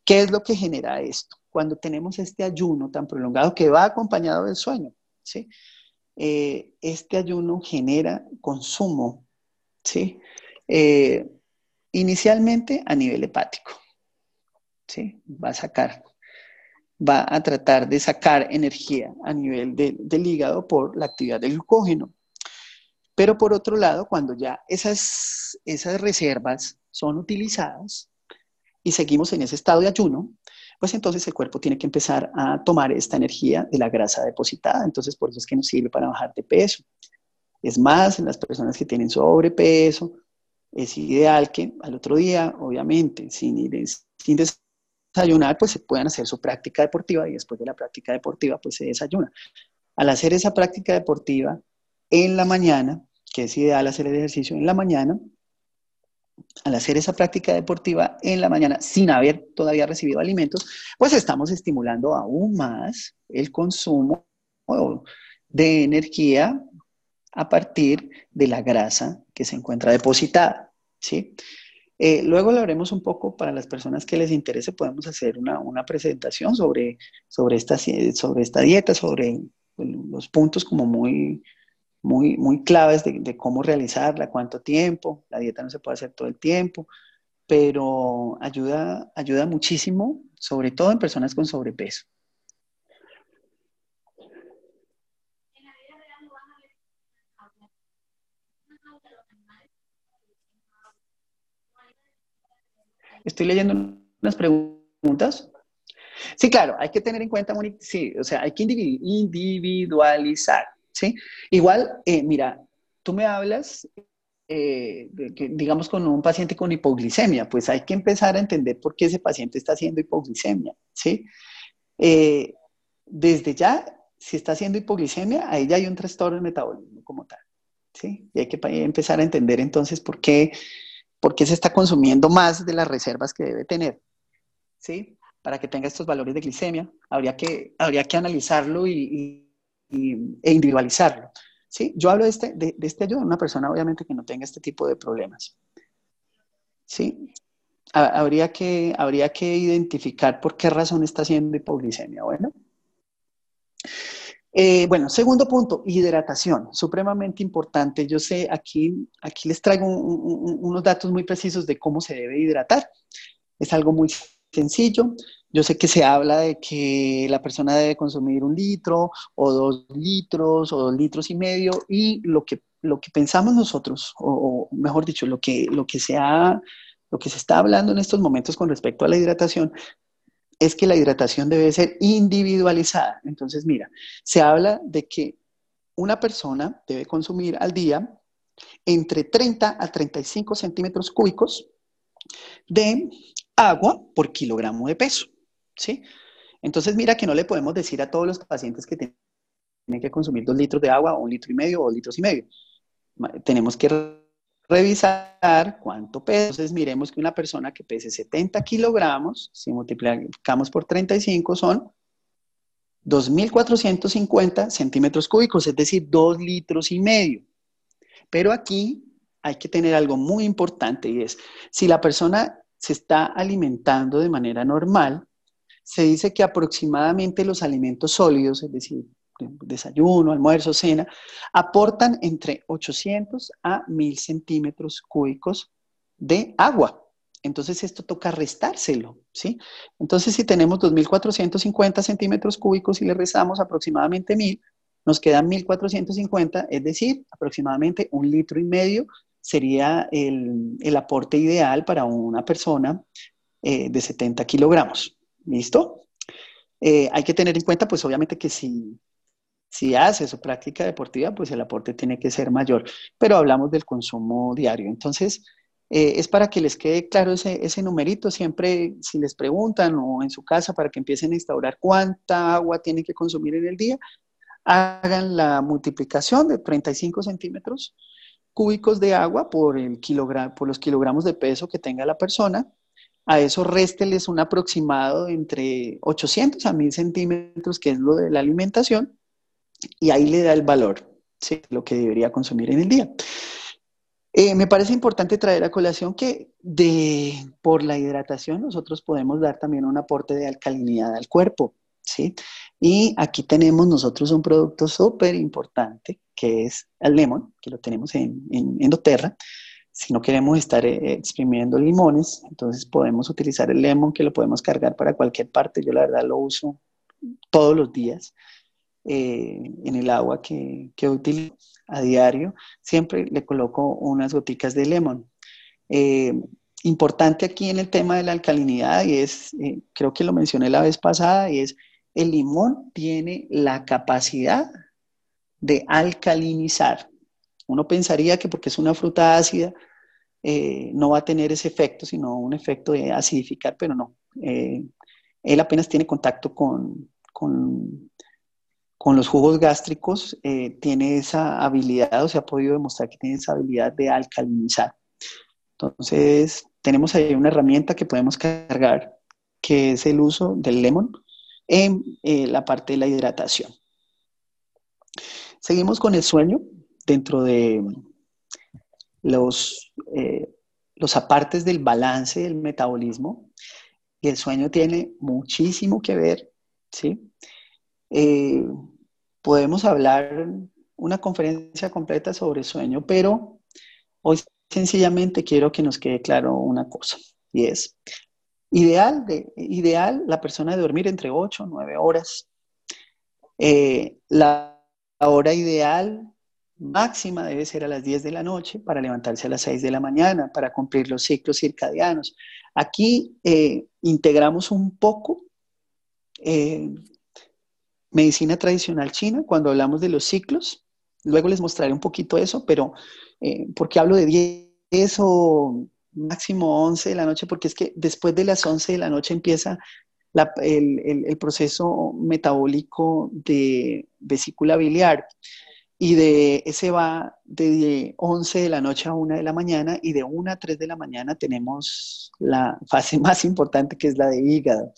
¿Qué es lo que genera esto? Cuando tenemos este ayuno tan prolongado que va acompañado del sueño, ¿sí? Este ayuno genera consumo, ¿sí? Inicialmente a nivel hepático, ¿sí? Va a tratar de sacar energía a nivel del hígado por la actividad del glucógeno. Pero por otro lado, cuando ya esas reservas son utilizadas y seguimos en ese estado de ayuno, pues entonces el cuerpo tiene que empezar a tomar esta energía de la grasa depositada. Entonces por eso es que nos sirve para bajar de peso. Es más, en las personas que tienen sobrepeso, es ideal que al otro día, obviamente, sin desayunar, pues se puedan hacer su práctica deportiva y después de la práctica deportiva, pues se desayuna. Al hacer esa práctica deportiva en la mañana, que es ideal hacer el ejercicio en la mañana, al hacer esa práctica deportiva en la mañana sin haber todavía recibido alimentos, pues estamos estimulando aún más el consumo de energía a partir de la grasa que se encuentra depositada, ¿sí? Luego lo haremos un poco para las personas que les interese, podemos hacer una presentación sobre esta dieta, sobre los puntos como muy claves de cómo realizarla, cuánto tiempo. La dieta no se puede hacer todo el tiempo, pero ayuda muchísimo, sobre todo en personas con sobrepeso. Estoy leyendo unas preguntas. Sí, claro, hay que tener en cuenta, sí, o sea, hay que individualizar, ¿sí? Igual, mira, tú me hablas, digamos, con un paciente con hipoglicemia, pues hay que empezar a entender por qué ese paciente está haciendo hipoglicemia, ¿sí? Eh, Desde ya, si está haciendo hipoglicemia, ahí ya hay un trastorno del metabolismo como tal, ¿sí? Y hay que empezar a entender entonces por qué se está consumiendo más de las reservas que debe tener, ¿sí? Para que tenga estos valores de glicemia, habría que analizarlo e individualizarlo, ¿sí? Yo hablo de este ayuno a una persona obviamente que no tenga este tipo de problemas, ¿sí? Habría que identificar por qué razón está haciendo hipoglicemia. Bueno, segundo punto, hidratación, supremamente importante. Yo sé, aquí les traigo unos datos muy precisos de cómo se debe hidratar. Es algo muy sencillo. Yo sé que se habla de que la persona debe consumir 1 litro o 2 litros o 2,5 litros, y lo que pensamos nosotros, o mejor dicho, lo que se está hablando en estos momentos con respecto a la hidratación, es que la hidratación debe ser individualizada. Entonces, mira, se habla de que una persona debe consumir al día entre 30 a 35 centímetros cúbicos de agua por kilogramo de peso, ¿sí? Entonces, mira que no le podemos decir a todos los pacientes que tienen que consumir 2 litros de agua, o 1,5 litros o 2,5 litros. Tenemos que revisar cuánto pesa. Entonces, miremos que una persona que pese 70 kilogramos, si multiplicamos por 35, son 2.450 centímetros cúbicos, es decir, 2,5 litros. Pero aquí hay que tener algo muy importante, y es, si la persona se está alimentando de manera normal, se dice que aproximadamente los alimentos sólidos, es decir, desayuno, almuerzo, cena, aportan entre 800 a 1.000 centímetros cúbicos de agua. Entonces esto toca restárselo, ¿sí? Entonces si tenemos 2.450 centímetros cúbicos y le restamos aproximadamente 1.000, nos quedan 1.450, es decir, aproximadamente 1,5 litros sería el aporte ideal para una persona de 70 kilogramos. ¿Listo? Hay que tener en cuenta, pues obviamente que si hace su práctica deportiva, pues el aporte tiene que ser mayor, pero hablamos del consumo diario. Entonces, es para que les quede claro ese numerito, siempre si les preguntan o en su casa para que empiecen a instaurar cuánta agua tienen que consumir en el día, hagan la multiplicación de 35 centímetros cúbicos de agua por los kilogramos de peso que tenga la persona. A eso résteles un aproximado entre 800 a 1.000 centímetros, que es lo de la alimentación, y ahí le da el valor, ¿sí? Lo que debería consumir en el día. Me parece importante traer a colación que por la hidratación nosotros podemos dar también un aporte de alcalinidad al cuerpo, ¿sí? Y aquí tenemos nosotros un producto súper importante, que es el lemon, que lo tenemos en doTERRA. Si no queremos estar exprimiendo limones, entonces podemos utilizar el lemon, que lo podemos cargar para cualquier parte. Yo la verdad lo uso todos los días en el agua que utilizo a diario. Siempre le coloco unas goticas de lemon. Eh, Importante aquí en el tema de la alcalinidad, y creo que lo mencioné la vez pasada, y es el limón tiene la capacidad de alcalinizar. Uno pensaría que porque es una fruta ácida, no va a tener ese efecto, sino un efecto de acidificar, pero no. Él apenas tiene contacto con los jugos gástricos, tiene esa habilidad, o se ha podido demostrar que tiene esa habilidad de alcalinizar. Entonces, tenemos ahí una herramienta que podemos cargar, que es el uso del lemon en la parte de la hidratación. Seguimos con el sueño dentro de los apartes del balance del metabolismo, y el sueño tiene muchísimo que ver, ¿sí? Podemos hablar una conferencia completa sobre sueño, pero hoy sencillamente quiero que nos quede claro una cosa, y es ideal la persona de dormir entre 8 o 9 horas. La hora ideal máxima debe ser a las 10 de la noche para levantarse a las 6 de la mañana, para cumplir los ciclos circadianos. Aquí integramos un poco medicina tradicional china cuando hablamos de los ciclos. Luego les mostraré un poquito eso, pero ¿por qué hablo de 10 o máximo 11 de la noche? Porque es que después de las 11 de la noche empieza el proceso metabólico de vesícula biliar, y de ese va de 11 de la noche a 1 de la mañana, y de 1 a 3 de la mañana tenemos la fase más importante, que es la de hígado,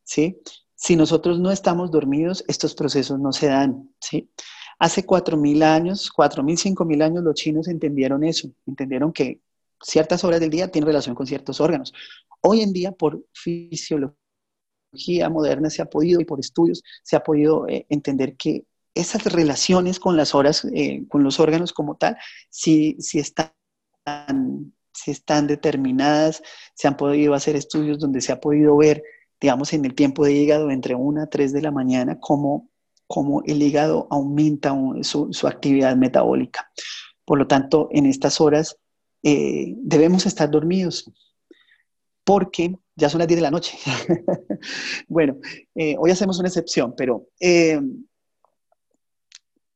¿sí? Si nosotros no estamos dormidos, estos procesos no se dan, ¿sí? Hace 4.000 años, 4.000, 5.000 años, los chinos entendieron eso, entendieron que ciertas horas del día tienen relación con ciertos órganos. Hoy en día, por fisiología moderna se ha podido, y por estudios se ha podido entender que esas relaciones con las horas, con los órganos como tal, sí sí están determinadas, se han podido hacer estudios donde se ha podido ver, digamos, en el tiempo de hígado entre 1 a 3 de la mañana, cómo el hígado aumenta su actividad metabólica. Por lo tanto, en estas horas debemos estar dormidos porque ya son las 10 de la noche. Bueno, hoy hacemos una excepción, pero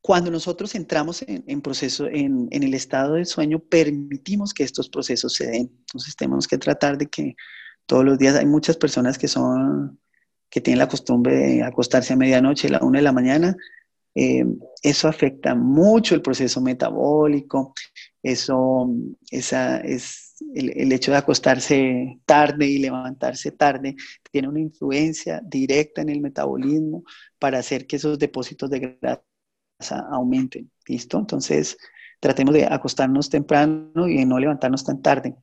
cuando nosotros entramos en proceso, en el estado de sueño, permitimos que estos procesos se den. Entonces tenemos que tratar de que todos los días hay muchas personas que tienen la costumbre de acostarse a medianoche, a la 1 de la mañana. Eso afecta mucho el proceso metabólico. El hecho de acostarse tarde y levantarse tarde tiene una influencia directa en el metabolismo para hacer que esos depósitos de grasa aumenten. ¿Listo? Entonces, tratemos de acostarnos temprano y de no levantarnos tan tarde.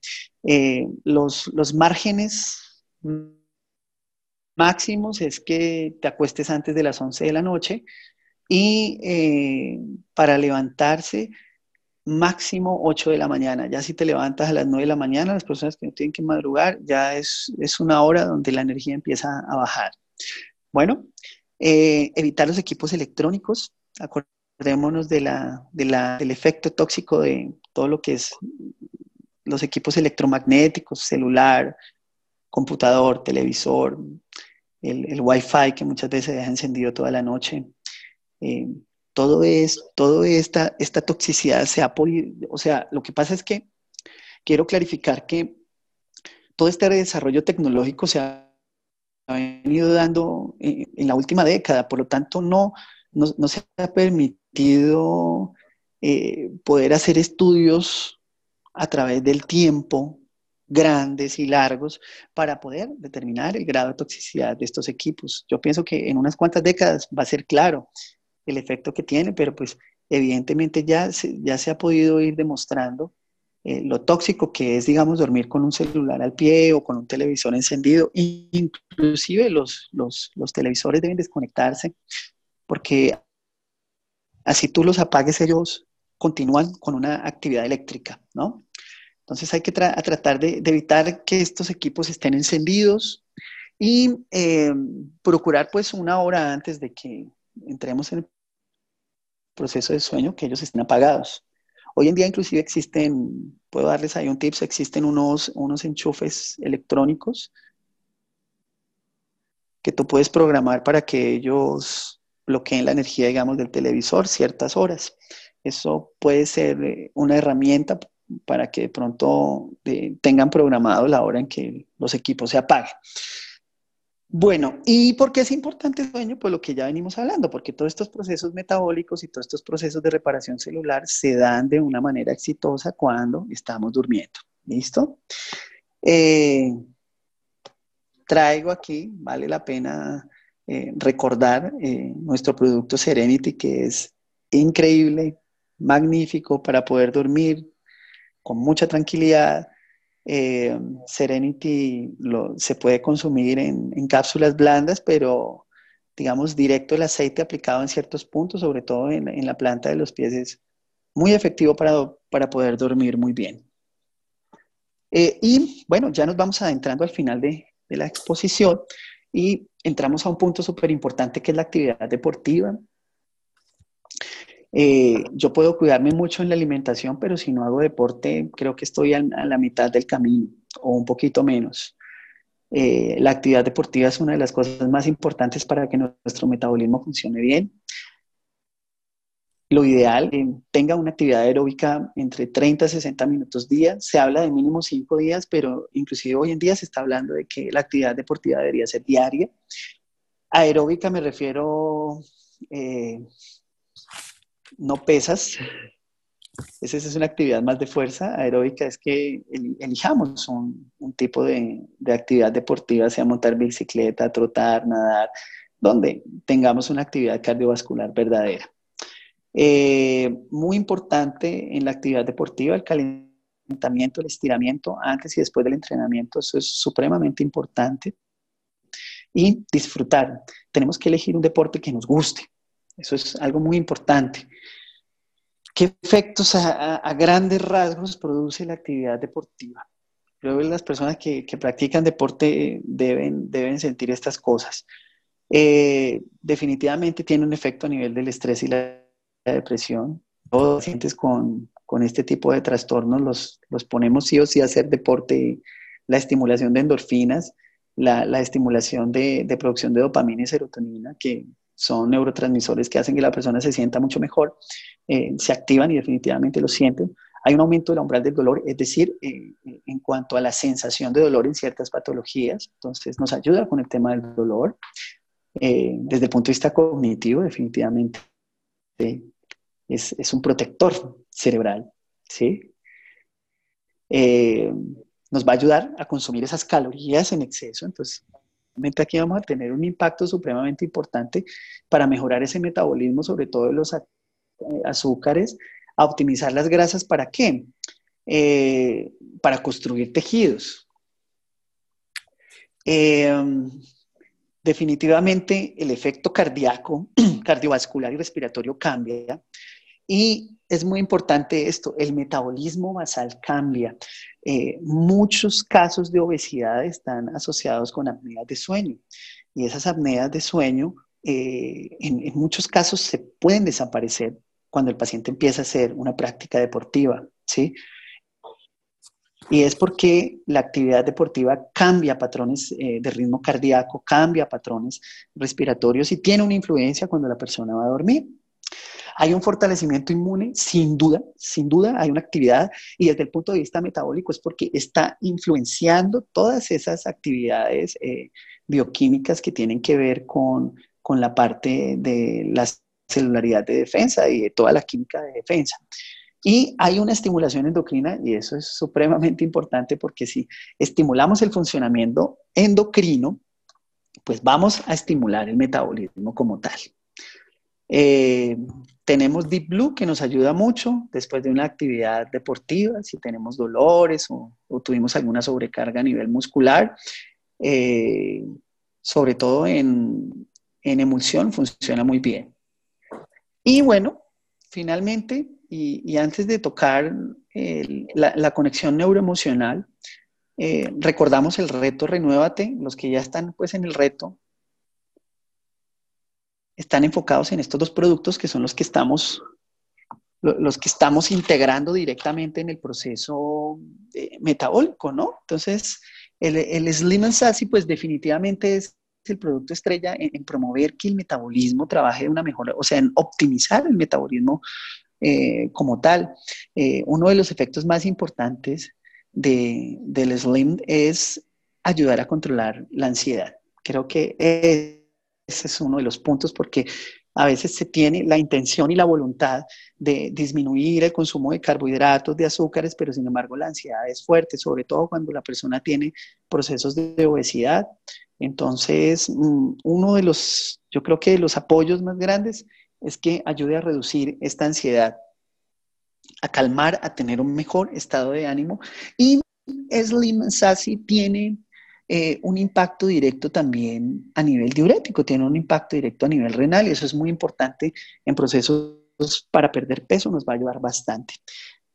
Los márgenes máximos es que te acuestes antes de las 11 de la noche y para levantarse máximo 8 de la mañana. Ya si te levantas a las 9 de la mañana, las personas que no tienen que madrugar, ya es una hora donde la energía empieza a bajar. Bueno, evitar los equipos electrónicos. Acordémonos del efecto tóxico de todo lo que es los equipos electromagnéticos, celular, computador, televisor, el Wi-Fi que muchas veces deja encendido toda la noche. Toda esta toxicidad se ha podido, o sea, lo que pasa es que quiero clarificar que todo este desarrollo tecnológico se ha venido dando en la última década, por lo tanto no se ha permitido poder hacer estudios a través del tiempo grandes y largos para poder determinar el grado de toxicidad de estos equipos. Yo pienso que en unas cuantas décadas va a ser claro el efecto que tiene, pero pues evidentemente ya se ha podido ir demostrando lo tóxico que es, digamos, dormir con un celular al pie o con un televisor encendido. Inclusive los televisores deben desconectarse porque así tú los apagues, ellos continúan con una actividad eléctrica, ¿no? Entonces hay que tratar de evitar que estos equipos estén encendidos y procurar pues 1 hora antes de que entremos en el proceso de sueño que ellos estén apagados. Hoy en día inclusive existen, puedo darles ahí un tips, existen unos enchufes electrónicos que tú puedes programar para que ellos bloqueen la energía, digamos, del televisor ciertas horas. Eso puede ser una herramienta para que de pronto tengan programado la hora en que los equipos se apaguen. Bueno, ¿y por qué es importante el sueño? Pues lo que ya venimos hablando, porque todos estos procesos metabólicos y todos estos procesos de reparación celular se dan de una manera exitosa cuando estamos durmiendo. ¿Listo? Traigo aquí, vale la pena recordar nuestro producto Serenity, que es increíble, magnífico para poder dormir con mucha tranquilidad. Serenity se puede consumir en cápsulas blandas, pero digamos directo el aceite aplicado en ciertos puntos, sobre todo en la planta de los pies, es muy efectivo para poder dormir muy bien. Y bueno, ya nos vamos adentrando al final de la exposición y entramos a un punto súper importante que es la actividad deportiva. Yo puedo cuidarme mucho en la alimentación, pero si no hago deporte, creo que estoy a la mitad del camino o un poquito menos. La actividad deportiva es una de las cosas más importantes para que nuestro metabolismo funcione bien. Lo ideal, tenga una actividad aeróbica entre 30 a 60 minutos día. Se habla de mínimo 5 días, pero inclusive hoy en día se está hablando de que la actividad deportiva debería ser diaria. Aeróbica me refiero, no pesas. Esa es una actividad más de fuerza. Aeróbica es que elijamos un tipo de actividad deportiva, sea montar bicicleta, trotar, nadar, donde tengamos una actividad cardiovascular verdadera. Muy importante en la actividad deportiva el calentamiento, el estiramiento antes y después del entrenamiento. Eso es supremamente importante. Y disfrutar. Tenemos que elegir un deporte que nos guste. Eso es algo muy importante. ¿Qué efectos a grandes rasgos produce la actividad deportiva? Creo que las personas que practican deporte deben sentir estas cosas. Definitivamente tiene un efecto a nivel del estrés y la depresión. Todos los pacientes con este tipo de trastornos los ponemos sí o sí a hacer deporte. La estimulación de endorfinas, la estimulación de producción de dopamina y serotonina, que son neurotransmisores que hacen que la persona se sienta mucho mejor, se activan y definitivamente lo sienten. Hay un aumento del umbral del dolor, es decir, en cuanto a la sensación de dolor en ciertas patologías, entonces nos ayuda con el tema del dolor. Desde el punto de vista cognitivo, definitivamente es un protector cerebral, ¿sí? Eh, Nos va a ayudar a consumir esas calorías en exceso, entonces aquí vamos a tener un impacto supremamente importante para mejorar ese metabolismo, sobre todo de los azúcares, a optimizar las grasas, ¿para qué? Para construir tejidos. Definitivamente el efecto cardíaco, cardiovascular y respiratorio cambia. Y es muy importante esto, el metabolismo basal cambia. Muchos casos de obesidad están asociados con apneas de sueño. Y esas apneas de sueño, en muchos casos, se pueden desaparecer cuando el paciente empieza a hacer una práctica deportiva, ¿sí? Y es porque la actividad deportiva cambia patrones de ritmo cardíaco, cambia patrones respiratorios y tiene una influencia cuando la persona va a dormir. Hay un fortalecimiento inmune, sin duda hay una actividad y desde el punto de vista metabólico es porque está influenciando todas esas actividades bioquímicas que tienen que ver con la parte de la celularidad de defensa y de toda la química de defensa. Y hay una estimulación endocrina y eso es supremamente importante porque si estimulamos el funcionamiento endocrino, pues vamos a estimular el metabolismo como tal. Tenemos Deep Blue que nos ayuda mucho después de una actividad deportiva, si tenemos dolores o tuvimos alguna sobrecarga a nivel muscular, sobre todo en emulsión funciona muy bien. Y bueno, finalmente, y antes de tocar la conexión neuroemocional, recordamos el reto Renuévate, los que ya están pues en el reto, están enfocados en estos dos productos que son los que estamos integrando directamente en el proceso metabólico, ¿no? Entonces, el Slim and Sassy, pues definitivamente es el producto estrella en promover que el metabolismo trabaje de una mejor, o sea, en optimizar el metabolismo como tal. Uno de los efectos más importantes del Slim es ayudar a controlar la ansiedad. Creo que ese es uno de los puntos porque a veces se tiene la intención y la voluntad de disminuir el consumo de carbohidratos, de azúcares, pero sin embargo la ansiedad es fuerte, sobre todo cuando la persona tiene procesos de obesidad. Entonces, uno de los, yo creo que de los apoyos más grandes es que ayude a reducir esta ansiedad, a calmar, a tener un mejor estado de ánimo. Y Slim Sassy tiene un impacto directo también a nivel diurético, tiene un impacto directo a nivel renal y eso es muy importante en procesos para perder peso, nos va a ayudar bastante.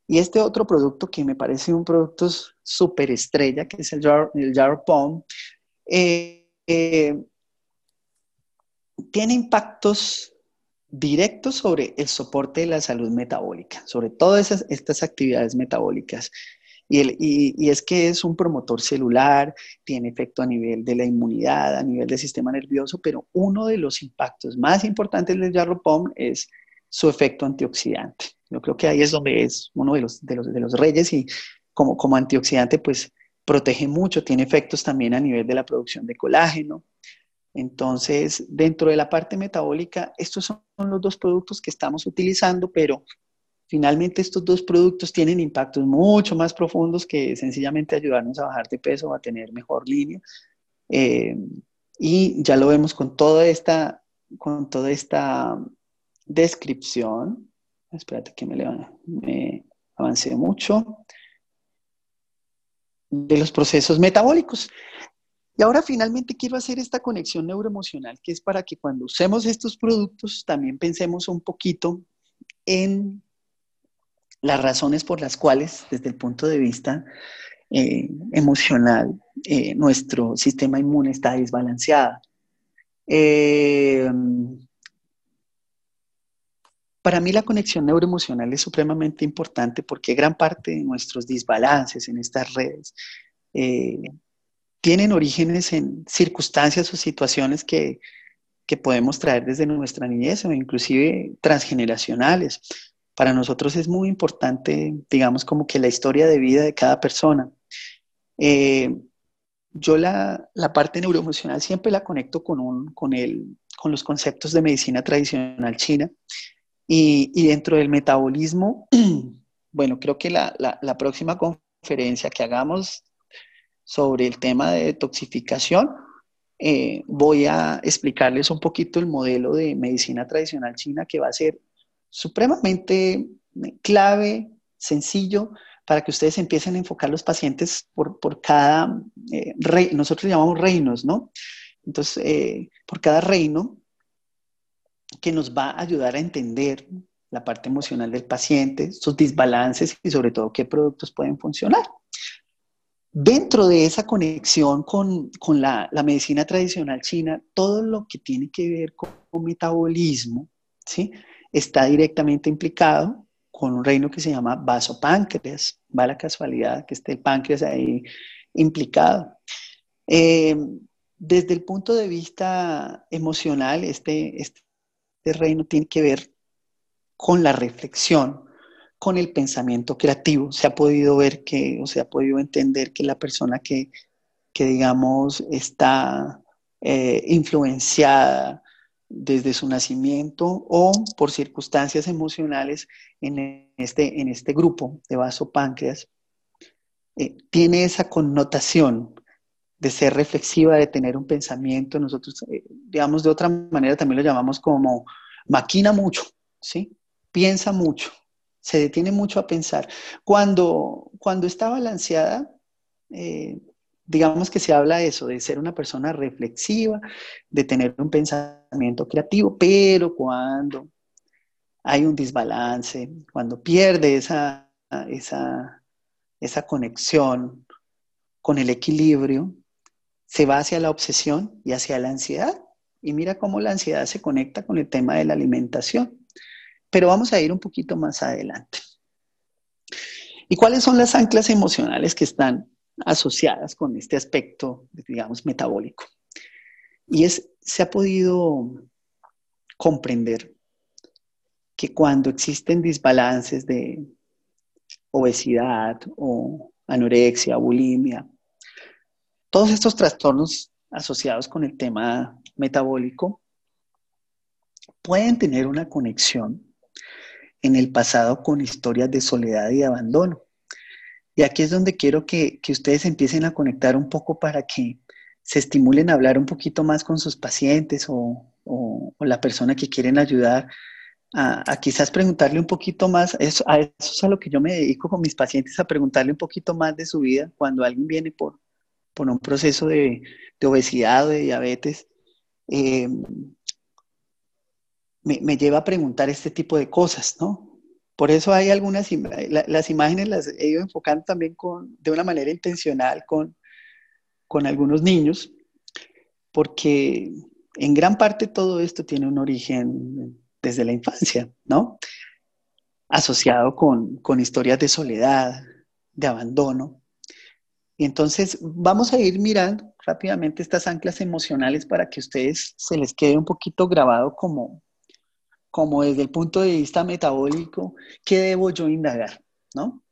Y este otro producto que me parece un producto súper estrella, que es el Jar Palm, tiene impactos directos sobre el soporte de la salud metabólica, sobre todas estas actividades metabólicas. Y es que es un promotor celular, tiene efecto a nivel de la inmunidad, a nivel del sistema nervioso, pero uno de los impactos más importantes del Jarropom es su efecto antioxidante. Yo creo que ahí es donde es uno de los reyes y como antioxidante pues protege mucho, tiene efectos también a nivel de la producción de colágeno. Entonces, dentro de la parte metabólica, estos son los dos productos que estamos utilizando, pero finalmente estos dos productos tienen impactos mucho más profundos que sencillamente ayudarnos a bajar de peso o a tener mejor línea. Y ya lo vemos con toda esta descripción. Espérate que me avancé mucho. De los procesos metabólicos. Y ahora finalmente quiero hacer esta conexión neuroemocional, que es para que cuando usemos estos productos también pensemos un poquito en las razones por las cuales, desde el punto de vista emocional, nuestro sistema inmune está desbalanceado. Eh, para mí la conexión neuroemocional es supremamente importante porque gran parte de nuestros desbalances en estas redes eh, tienen orígenes en circunstancias o situaciones que podemos traer desde nuestra niñez o inclusive transgeneracionales. Para nosotros es muy importante, digamos, como que la historia de vida de cada persona. Eh, yo la parte neuroemocional siempre la conecto con los conceptos de medicina tradicional china y dentro del metabolismo, bueno, creo que la próxima conferencia que hagamos sobre el tema de detoxificación, voy a explicarles un poquito el modelo de medicina tradicional china que va a ser supremamente clave, sencillo, para que ustedes empiecen a enfocar los pacientes por cada nosotros llamamos reinos, ¿no? Entonces, por cada reino que nos va a ayudar a entender la parte emocional del paciente, sus desbalances y sobre todo qué productos pueden funcionar. Dentro de esa conexión con la medicina tradicional china, todo lo que tiene que ver con metabolismo, ¿sí? Está directamente implicado con un reino que se llama vasopáncreas. Va la casualidad que esté el páncreas ahí implicado. Eh, desde el punto de vista emocional, este reino tiene que ver con la reflexión, con el pensamiento creativo. Se ha podido ver que, o se ha podido entender que la persona que digamos, está influenciada desde su nacimiento o por circunstancias emocionales en este grupo de vasopáncreas, tiene esa connotación de ser reflexiva, de tener un pensamiento. Nosotros, digamos, de otra manera también lo llamamos como maquina mucho, ¿sí? Piensa mucho, se detiene mucho a pensar. Cuando está balanceada, eh, digamos que se habla de eso, de ser una persona reflexiva, de tener un pensamiento creativo, pero cuando hay un desbalance, cuando pierde esa conexión con el equilibrio, se va hacia la obsesión y hacia la ansiedad. Y mira cómo la ansiedad se conecta con el tema de la alimentación. Pero vamos a ir un poquito más adelante. ¿Y cuáles son las anclas emocionales que están asociadas con este aspecto, digamos, metabólico? Se ha podido comprender que cuando existen desbalances de obesidad o anorexia, bulimia, todos estos trastornos asociados con el tema metabólico pueden tener una conexión en el pasado con historias de soledad y de abandono. Y aquí es donde quiero que ustedes empiecen a conectar un poco para que se estimulen a hablar un poquito más con sus pacientes o la persona que quieren ayudar a quizás preguntarle un poquito más. Eso es a lo que yo me dedico con mis pacientes, a preguntarle un poquito más de su vida cuando alguien viene por un proceso de obesidad o de diabetes. Eh, me lleva a preguntar este tipo de cosas, ¿no? Por eso hay las imágenes las he ido enfocando también de una manera intencional con algunos niños, porque en gran parte todo esto tiene un origen desde la infancia, ¿no? Asociado con historias de soledad, de abandono. Y entonces vamos a ir mirando rápidamente estas anclas emocionales para que a ustedes se les quede un poquito grabado como desde el punto de vista metabólico, ¿qué debo yo indagar? ¿No?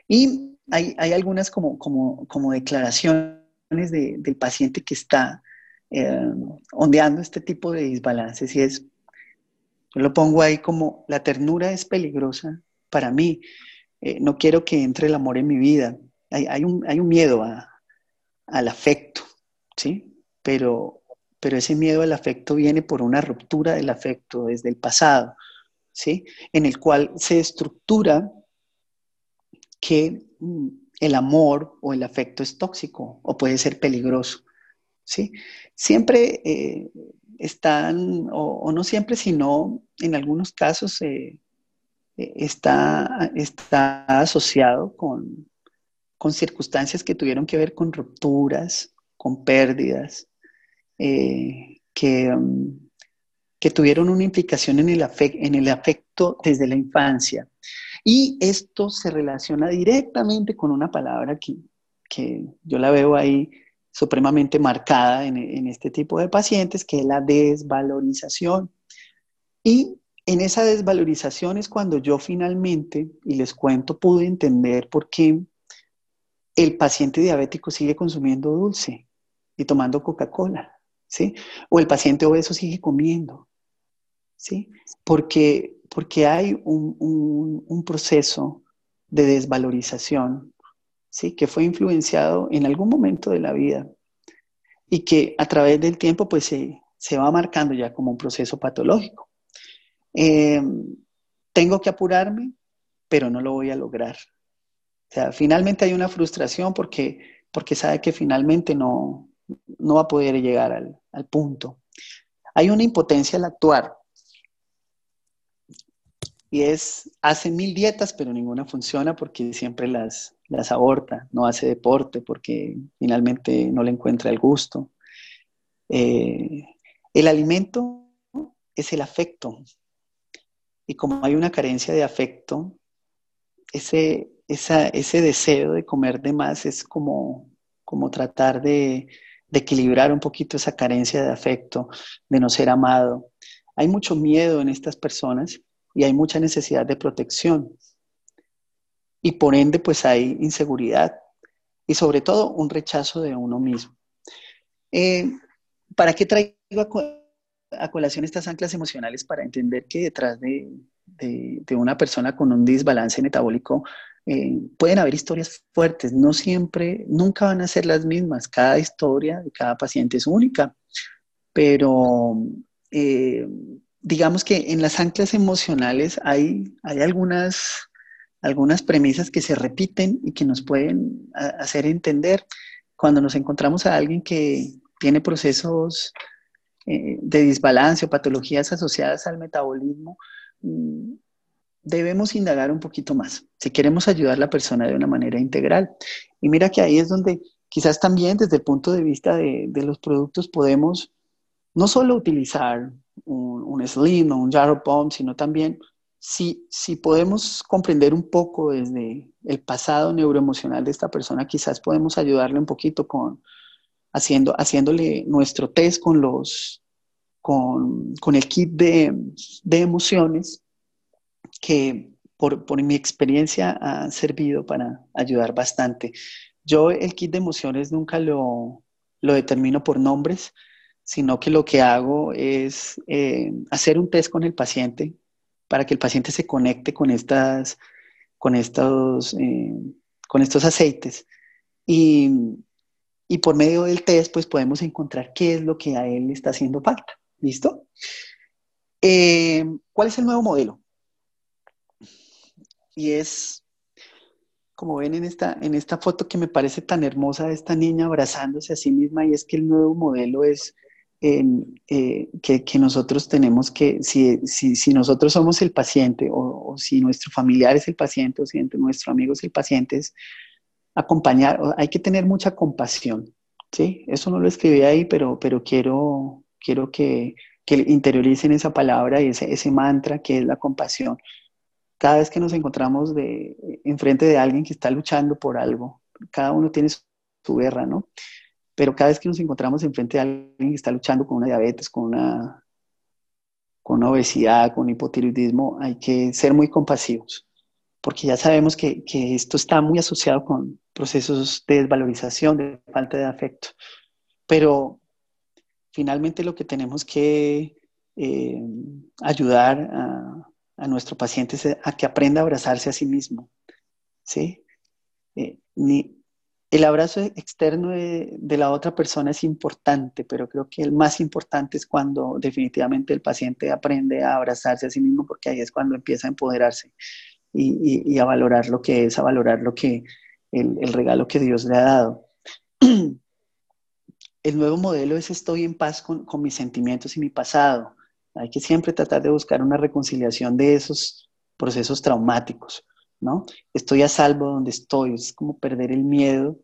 Y hay algunas como declaraciones del paciente que está ondeando este tipo de desbalances y yo lo pongo ahí como, la ternura es peligrosa para mí, no quiero que entre el amor en mi vida, hay un miedo al afecto, ¿sí? Pero ese miedo al afecto viene por una ruptura del afecto desde el pasado, ¿sí? En el cual se estructura que el amor o el afecto es tóxico o puede ser peligroso, ¿sí? Siempre están, o no siempre, sino en algunos casos, está asociado con circunstancias que tuvieron que ver con rupturas, con pérdidas, que tuvieron una implicación en el afecto desde la infancia. Y esto se relaciona directamente con una palabra que yo la veo ahí supremamente marcada en este tipo de pacientes, que es la desvalorización. Y en esa desvalorización es cuando yo finalmente, y les cuento, pude entender por qué el paciente diabético sigue consumiendo dulce y tomando Coca-Cola, ¿sí? O el paciente obeso sigue comiendo, ¿sí? Porque hay un proceso de desvalorización, ¿sí? Que fue influenciado en algún momento de la vida y que a través del tiempo pues se va marcando ya como un proceso patológico. Eh, Tengo que apurarme, pero no lo voy a lograr. O sea, finalmente hay una frustración porque sabe que finalmente no va a poder llegar al punto. Hay una impotencia al actuar y hace 1000 dietas, pero ninguna funciona porque siempre las aborta. No hace deporte porque finalmente no le encuentra el gusto. Eh, el alimento es el afecto y como hay una carencia de afecto, ese deseo de comer de más es como tratar de equilibrar un poquito esa carencia de afecto, de no ser amado. Hay mucho miedo en estas personas y hay mucha necesidad de protección. Y por ende, pues hay inseguridad y sobre todo un rechazo de uno mismo. Eh, ¿Para qué traigo a colación estas anclas emocionales? Para entender que detrás de una persona con un desbalance metabólico pueden haber historias fuertes, no siempre, nunca van a ser las mismas, cada historia de cada paciente es única, pero eh, digamos que en las anclas emocionales hay algunas premisas que se repiten y que nos pueden hacer entender cuando nos encontramos a alguien que tiene procesos de desbalance o patologías asociadas al metabolismo, debemos indagar un poquito más si queremos ayudar a la persona de una manera integral. Y mira que ahí es donde quizás también desde el punto de vista de los productos podemos no solo utilizar un Slim o un Jarrow Pump, sino también si podemos comprender un poco desde el pasado neuroemocional de esta persona, quizás podemos ayudarle un poquito haciéndole nuestro test con el kit de emociones que por mi experiencia ha servido para ayudar bastante. Yo el kit de emociones nunca lo determino por nombres, sino que lo que hago es hacer un test con el paciente para que el paciente se conecte con estos, eh, con estos aceites. Y, y por medio del test, pues podemos encontrar qué es lo que a él le está haciendo falta. ¿Listo? ¿Cuál es el nuevo modelo? Y es, como ven en esta foto que me parece tan hermosa de esta niña abrazándose a sí misma, y es que el nuevo modelo es que nosotros tenemos que, si nosotros somos el paciente, o si nuestro familiar es el paciente, o si nuestro amigo es el paciente, es acompañar, hay que tener mucha compasión, ¿sí? Eso no lo escribí ahí, pero quiero que interioricen esa palabra y ese mantra que es la compasión. Cada vez que nos encontramos enfrente de alguien que está luchando por algo, cada uno tiene su guerra, ¿no? Pero cada vez que nos encontramos enfrente de alguien que está luchando con una diabetes, con una obesidad, con un hipotiroidismo, hay que ser muy compasivos, porque ya sabemos que esto está muy asociado con procesos de desvalorización, de falta de afecto. Pero finalmente lo que tenemos que eh, ayudar a nuestro paciente es a que aprenda a abrazarse a sí mismo, ¿sí? El abrazo externo de la otra persona es importante, pero creo que el más importante es cuando definitivamente el paciente aprende a abrazarse a sí mismo, porque ahí es cuando empieza a empoderarse y a valorar lo que es, a valorar el regalo que Dios le ha dado. El nuevo modelo es estoy en paz con mis sentimientos y mi pasado. Hay que siempre tratar de buscar una reconciliación de esos procesos traumáticos, ¿no? Estoy a salvo donde estoy, es como perder el miedo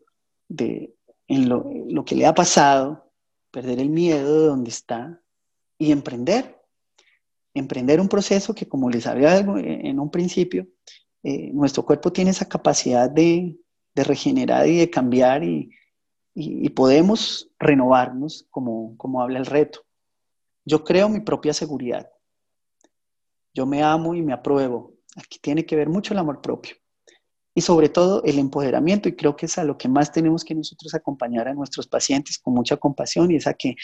de en lo que le ha pasado, perder el miedo de donde está y emprender un proceso que, como les había en un principio, nuestro cuerpo tiene esa capacidad de regenerar y de cambiar y podemos renovarnos como habla el reto. Yo creo mi propia seguridad. Yo me amo y me apruebo. Aquí tiene que ver mucho el amor propio. Y sobre todo el empoderamiento, y creo que es a lo que más tenemos que nosotros acompañar a nuestros pacientes con mucha compasión, y es a que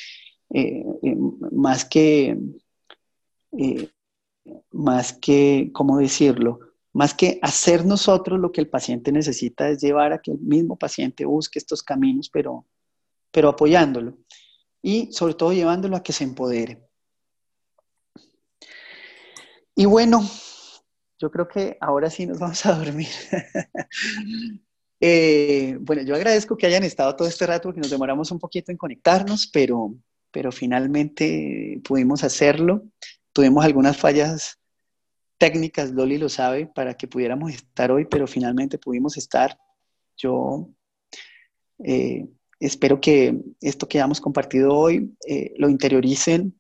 eh, eh, más que, eh, ¿cómo decirlo? Más que hacer nosotros lo que el paciente necesita, es llevar a que el mismo paciente busque estos caminos, pero apoyándolo. Y sobre todo llevándolo a que se empodere. Y bueno, yo creo que ahora sí nos vamos a dormir. Bueno, yo agradezco que hayan estado todo este rato porque nos demoramos un poquito en conectarnos, pero finalmente pudimos hacerlo. Tuvimos algunas fallas técnicas, Loli lo sabe, para que pudiéramos estar hoy, pero finalmente pudimos estar. Yo eh, espero que esto que hemos compartido hoy lo interioricen,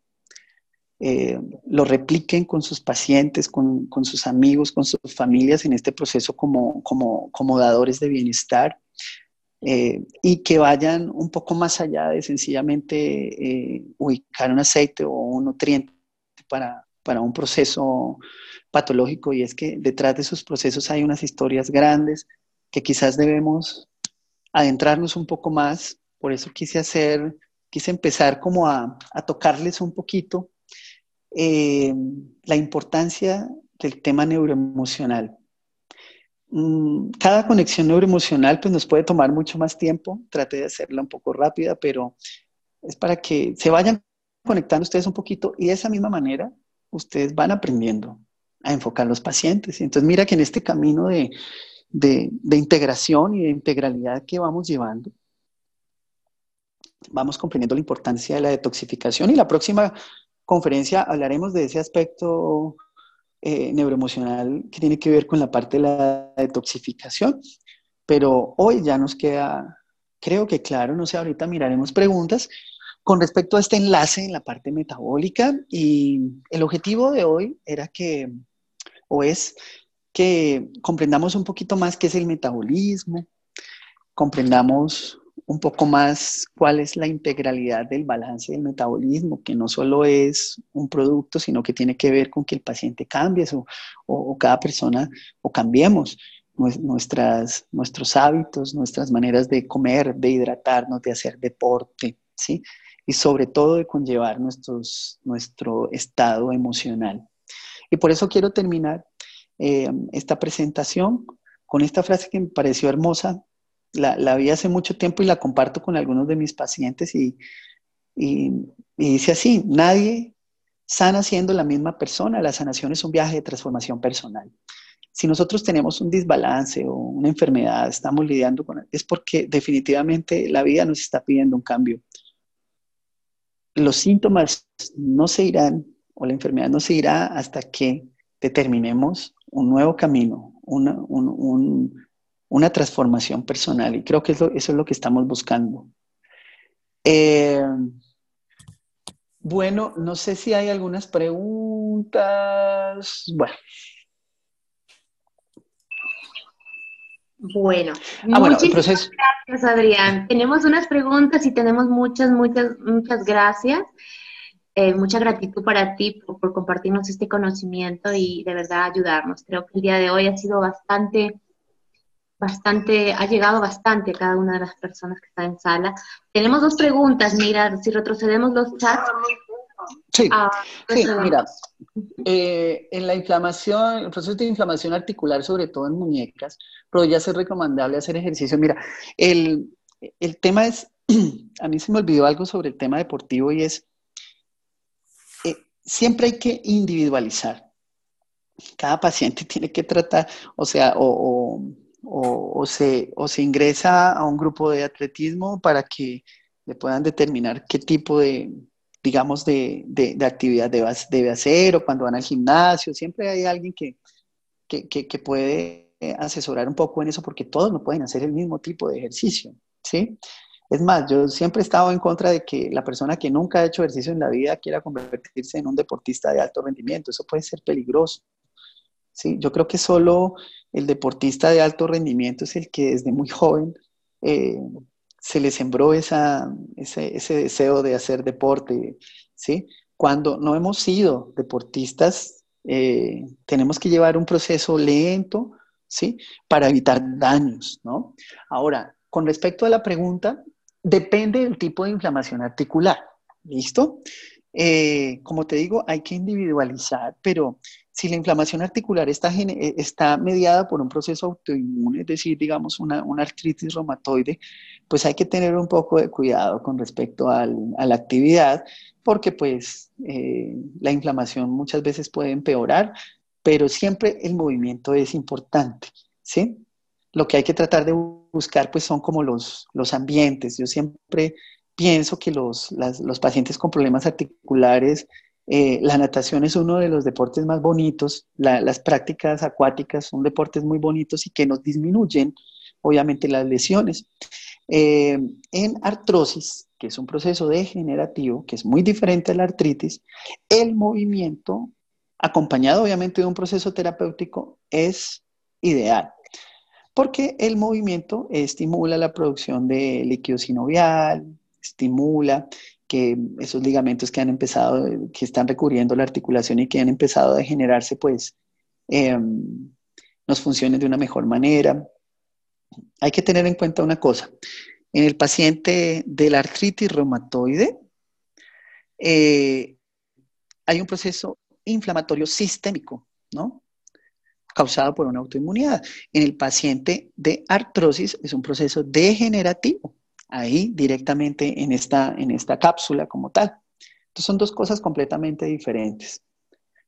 lo repliquen con sus pacientes, con sus amigos, con sus familias en este proceso como dadores de bienestar, y que vayan un poco más allá de sencillamente ubicar un aceite o un nutriente para un proceso patológico, y es que detrás de esos procesos hay unas historias grandes que quizás debemos adentrarnos un poco más. Por eso quise empezar como a tocarles un poquito eh, la importancia del tema neuroemocional. Cada conexión neuroemocional pues, nos puede tomar mucho más tiempo. Trate de hacerla un poco rápida, pero es para que se vayan conectando ustedes un poquito y de esa misma manera ustedes van aprendiendo a enfocar a los pacientes. Entonces mira que en este camino de integración y de integralidad que vamos llevando, vamos comprendiendo la importancia de la detoxificación, y la próxima conferencia hablaremos de ese aspecto neuroemocional que tiene que ver con la parte de la detoxificación. Pero hoy ya nos queda, creo que claro, no sé, ahorita miraremos preguntas con respecto a este enlace en la parte metabólica, y el objetivo de hoy era o es que comprendamos un poquito más qué es el metabolismo, comprendamos un poco más cuál es la integralidad del balance del metabolismo, que no solo es un producto, sino que tiene que ver con que el paciente cambie o cada persona, o cambiemos nuestros hábitos, nuestras maneras de comer, de hidratarnos, de hacer deporte, ¿sí? Y sobre todo de conllevar nuestro estado emocional. Y por eso quiero terminar esta presentación con esta frase que me pareció hermosa. La vi hace mucho tiempo y la comparto con algunos de mis pacientes, y, y dice así: nadie sana siendo la misma persona, la sanación es un viaje de transformación personal. Si nosotros tenemos un desbalance o una enfermedad, estamos lidiando con es porque definitivamente la vida nos está pidiendo un cambio. Los síntomas no se irán, o la enfermedad no se irá hasta que determinemos un nuevo camino, una transformación personal. Y creo que eso es lo que estamos buscando. Eh, bueno, no sé si hay algunas preguntas. Bueno, Bueno, bueno, el muchísimas proceso. gracias, Adrián. Tenemos unas preguntas y tenemos muchas gracias. Mucha gratitud para ti por compartirnos este conocimiento y de verdad ayudarnos. Creo que el día de hoy ha sido ha llegado bastante a cada una de las personas que están en sala. Tenemos dos preguntas, mira, si retrocedemos los chats. Sí, sí, mira, Retrocedemos. en la inflamación, el proceso de inflamación articular, sobre todo en muñecas, podría ser recomendable hacer ejercicio. Mira, el, el tema es, a mí se me olvidó algo sobre el tema deportivo, y es, siempre hay que individualizar. Cada paciente tiene que tratar, o sea, o se ingresa a un grupo de atletismo para que le puedan determinar qué tipo digamos, de actividad debe hacer, o cuando van al gimnasio, siempre hay alguien que puede asesorar un poco en eso, porque todos no pueden hacer el mismo tipo de ejercicio, ¿sí? Es más, yo siempre he estado en contra de que la persona que nunca ha hecho ejercicio en la vida quiera convertirse en un deportista de alto rendimiento. Eso puede ser peligroso, ¿sí? Yo creo que solo el deportista de alto rendimiento es el que desde muy joven eh, se le sembró ese deseo de hacer deporte, ¿sí? Cuando no hemos sido deportistas, tenemos que llevar un proceso lento, ¿sí? Para evitar daños, ¿no? Ahora, con respecto a la pregunta, depende del tipo de inflamación articular, ¿listo? Como te digo, hay que individualizar, pero si la inflamación articular está mediada por un proceso autoinmune, es decir, digamos una artritis reumatoide, pues hay que tener un poco de cuidado con respecto a la actividad, porque pues la inflamación muchas veces puede empeorar, pero siempre el movimiento es importante, ¿sí? Lo que hay que tratar de buscar pues son como los ambientes. Yo siempre pienso que los pacientes con problemas articulares, la natación es uno de los deportes más bonitos, las prácticas acuáticas son deportes muy bonitos y que nos disminuyen, obviamente, las lesiones. Eh, en artrosis, que es un proceso degenerativo, que es muy diferente a la artritis, el movimiento, acompañado obviamente de un proceso terapéutico, es ideal, porque el movimiento estimula la producción de líquido sinovial, estimula que esos ligamentos que han empezado, que están recubriendo la articulación y que han empezado a degenerarse, pues eh, nos funcionen de una mejor manera. Hay que tener en cuenta una cosa. En el paciente de la artritis reumatoide eh, hay un proceso inflamatorio sistémico, ¿no? Causado por una autoinmunidad. En el paciente de artrosis es un proceso degenerativo, ahí directamente en esta cápsula como tal. Entonces son dos cosas completamente diferentes.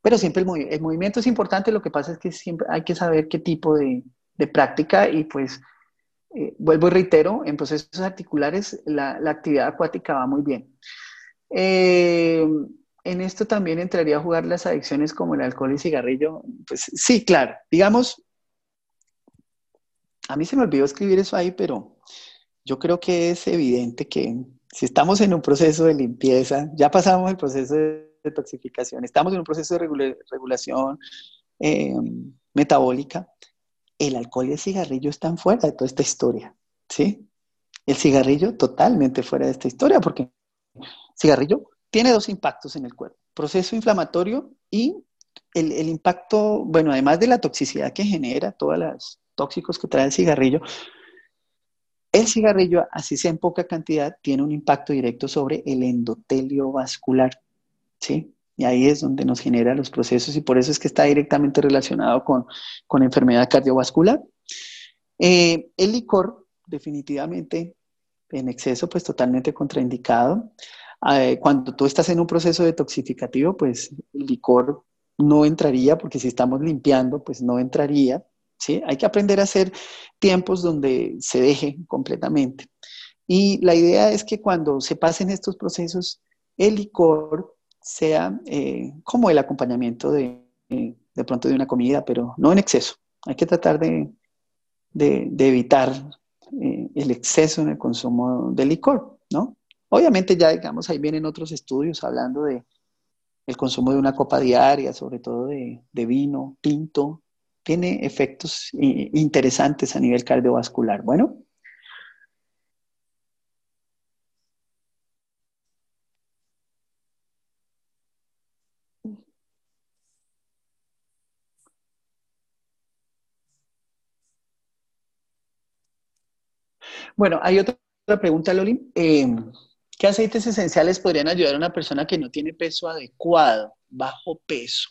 Pero siempre el movimiento es importante, lo que pasa es que siempre hay que saber qué tipo de práctica y pues vuelvo y reitero, en procesos articulares la actividad acuática va muy bien. Eh, en esto también entraría a jugar las adicciones como el alcohol y cigarrillo. Pues sí, claro. Digamos, a mí se me olvidó escribir eso ahí, pero yo creo que es evidente que si estamos en un proceso de limpieza, ya pasamos el proceso de detoxificación, estamos en un proceso de regulación eh, metabólica, el alcohol y el cigarrillo están fuera de toda esta historia, ¿sí? El cigarrillo totalmente fuera de esta historia, porque el cigarrillo tiene dos impactos en el cuerpo, proceso inflamatorio y el impacto, bueno, además de la toxicidad que genera, todos los tóxicos que trae el cigarrillo, así sea en poca cantidad, tiene un impacto directo sobre el endotelio vascular, ¿sí? Y ahí es donde nos genera los procesos y por eso es que está directamente relacionado con enfermedad cardiovascular. El licor, definitivamente, en exceso, pues totalmente contraindicado. Cuando tú estás en un proceso detoxificativo, pues el licor no entraría, porque si estamos limpiando, pues no entraría, ¿sí? Hay que aprender a hacer tiempos donde se deje completamente. Y la idea es que cuando se pasen estos procesos, el licor sea como el acompañamiento de pronto de una comida, pero no en exceso. Hay que tratar de evitar el exceso en el consumo de licor, ¿no? Obviamente ya, digamos, ahí vienen otros estudios hablando de el consumo de una copa diaria, sobre todo de vino, tinto, tiene efectos interesantes a nivel cardiovascular. Bueno, bueno, hay otra pregunta, Loli. ¿Qué aceites esenciales podrían ayudar a una persona que no tiene peso adecuado, bajo peso?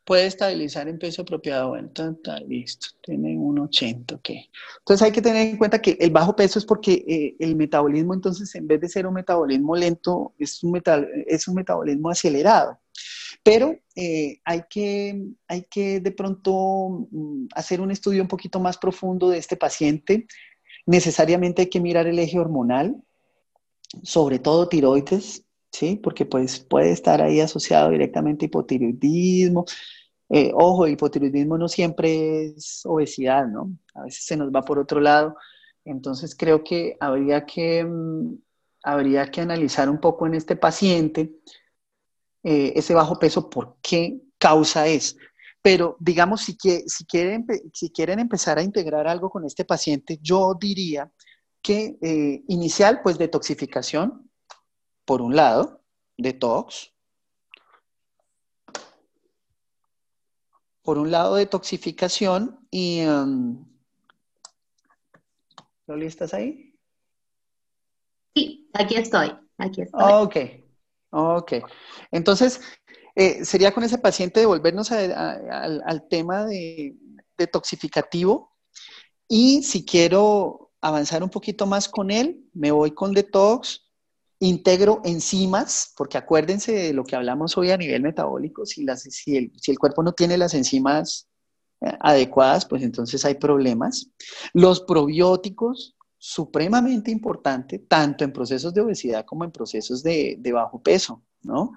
Puede estabilizar en peso apropiado. Bueno, listo. Tiene un 80, ok. Entonces hay que tener en cuenta que el bajo peso es porque el metabolismo, entonces, en vez de ser un metabolismo lento, es un metabolismo acelerado. Pero hay que de pronto hacer un estudio un poquito más profundo de este paciente. Necesariamente hay que mirar el eje hormonal, sobre todo tiroides, ¿sí? Porque pues puede estar ahí asociado directamente a hipotiroidismo, Ojo, el hipotiroidismo no siempre es obesidad, ¿no? A veces se nos va por otro lado. Entonces creo que habría que analizar un poco en este paciente ese bajo peso, por qué causa es. Pero digamos, si quieren empezar a integrar algo con este paciente, yo diría que inicial, pues detoxificación, por un lado, detox. Por un lado, detoxificación y... ¿Loli, estás ahí? Sí, aquí estoy, aquí estoy. Ok, ok. Entonces, sería con ese paciente devolvernos al tema de detoxificativo y si quiero avanzar un poquito más con él, me voy con detox, integro enzimas, porque acuérdense de lo que hablamos hoy a nivel metabólico, si el cuerpo no tiene las enzimas adecuadas, pues entonces hay problemas. Los probióticos, supremamente importante, tanto en procesos de obesidad como en procesos de bajo peso, ¿no?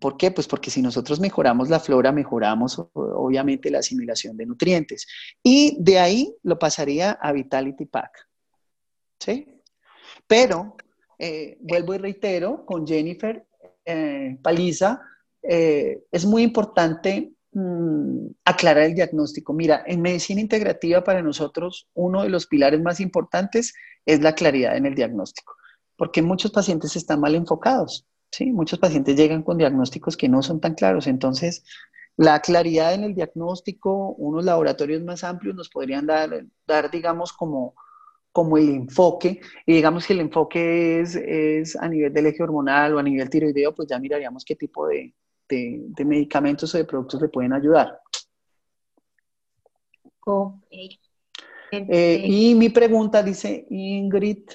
¿Por qué? Pues porque si nosotros mejoramos la flora, mejoramos obviamente la asimilación de nutrientes. Y de ahí lo pasaría a Vitality Pack, ¿sí? Pero, vuelvo y reitero, con Jennifer Paliza, es muy importante aclarar el diagnóstico. Mira, en medicina integrativa para nosotros uno de los pilares más importantes es la claridad en el diagnóstico, porque muchos pacientes están mal enfocados, ¿sí? Muchos pacientes llegan con diagnósticos que no son tan claros, entonces la claridad en el diagnóstico, unos laboratorios más amplios nos podrían dar digamos, como el enfoque, y digamos que el enfoque es a nivel del eje hormonal o a nivel tiroideo, pues ya miraríamos qué tipo de medicamentos o de productos le pueden ayudar. Ok, perfecto. Y mi pregunta dice Ingrid,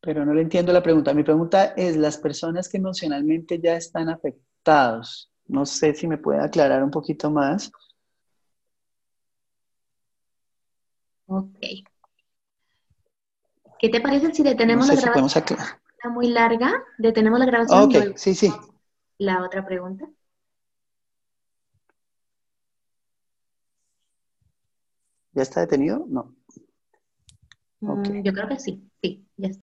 pero no le entiendo la pregunta. Mi pregunta es, las personas que emocionalmente ya están afectados, no sé si me puede aclarar un poquito más. Ok. ¿Qué te parece si No detenemos la sé si grabación? podemos aclarar. Está muy larga. Detenemos la grabación y Ok, luego sí, sí. la otra pregunta. ¿Ya está detenido? No. Ok. Yo creo que sí. Sí, ya está.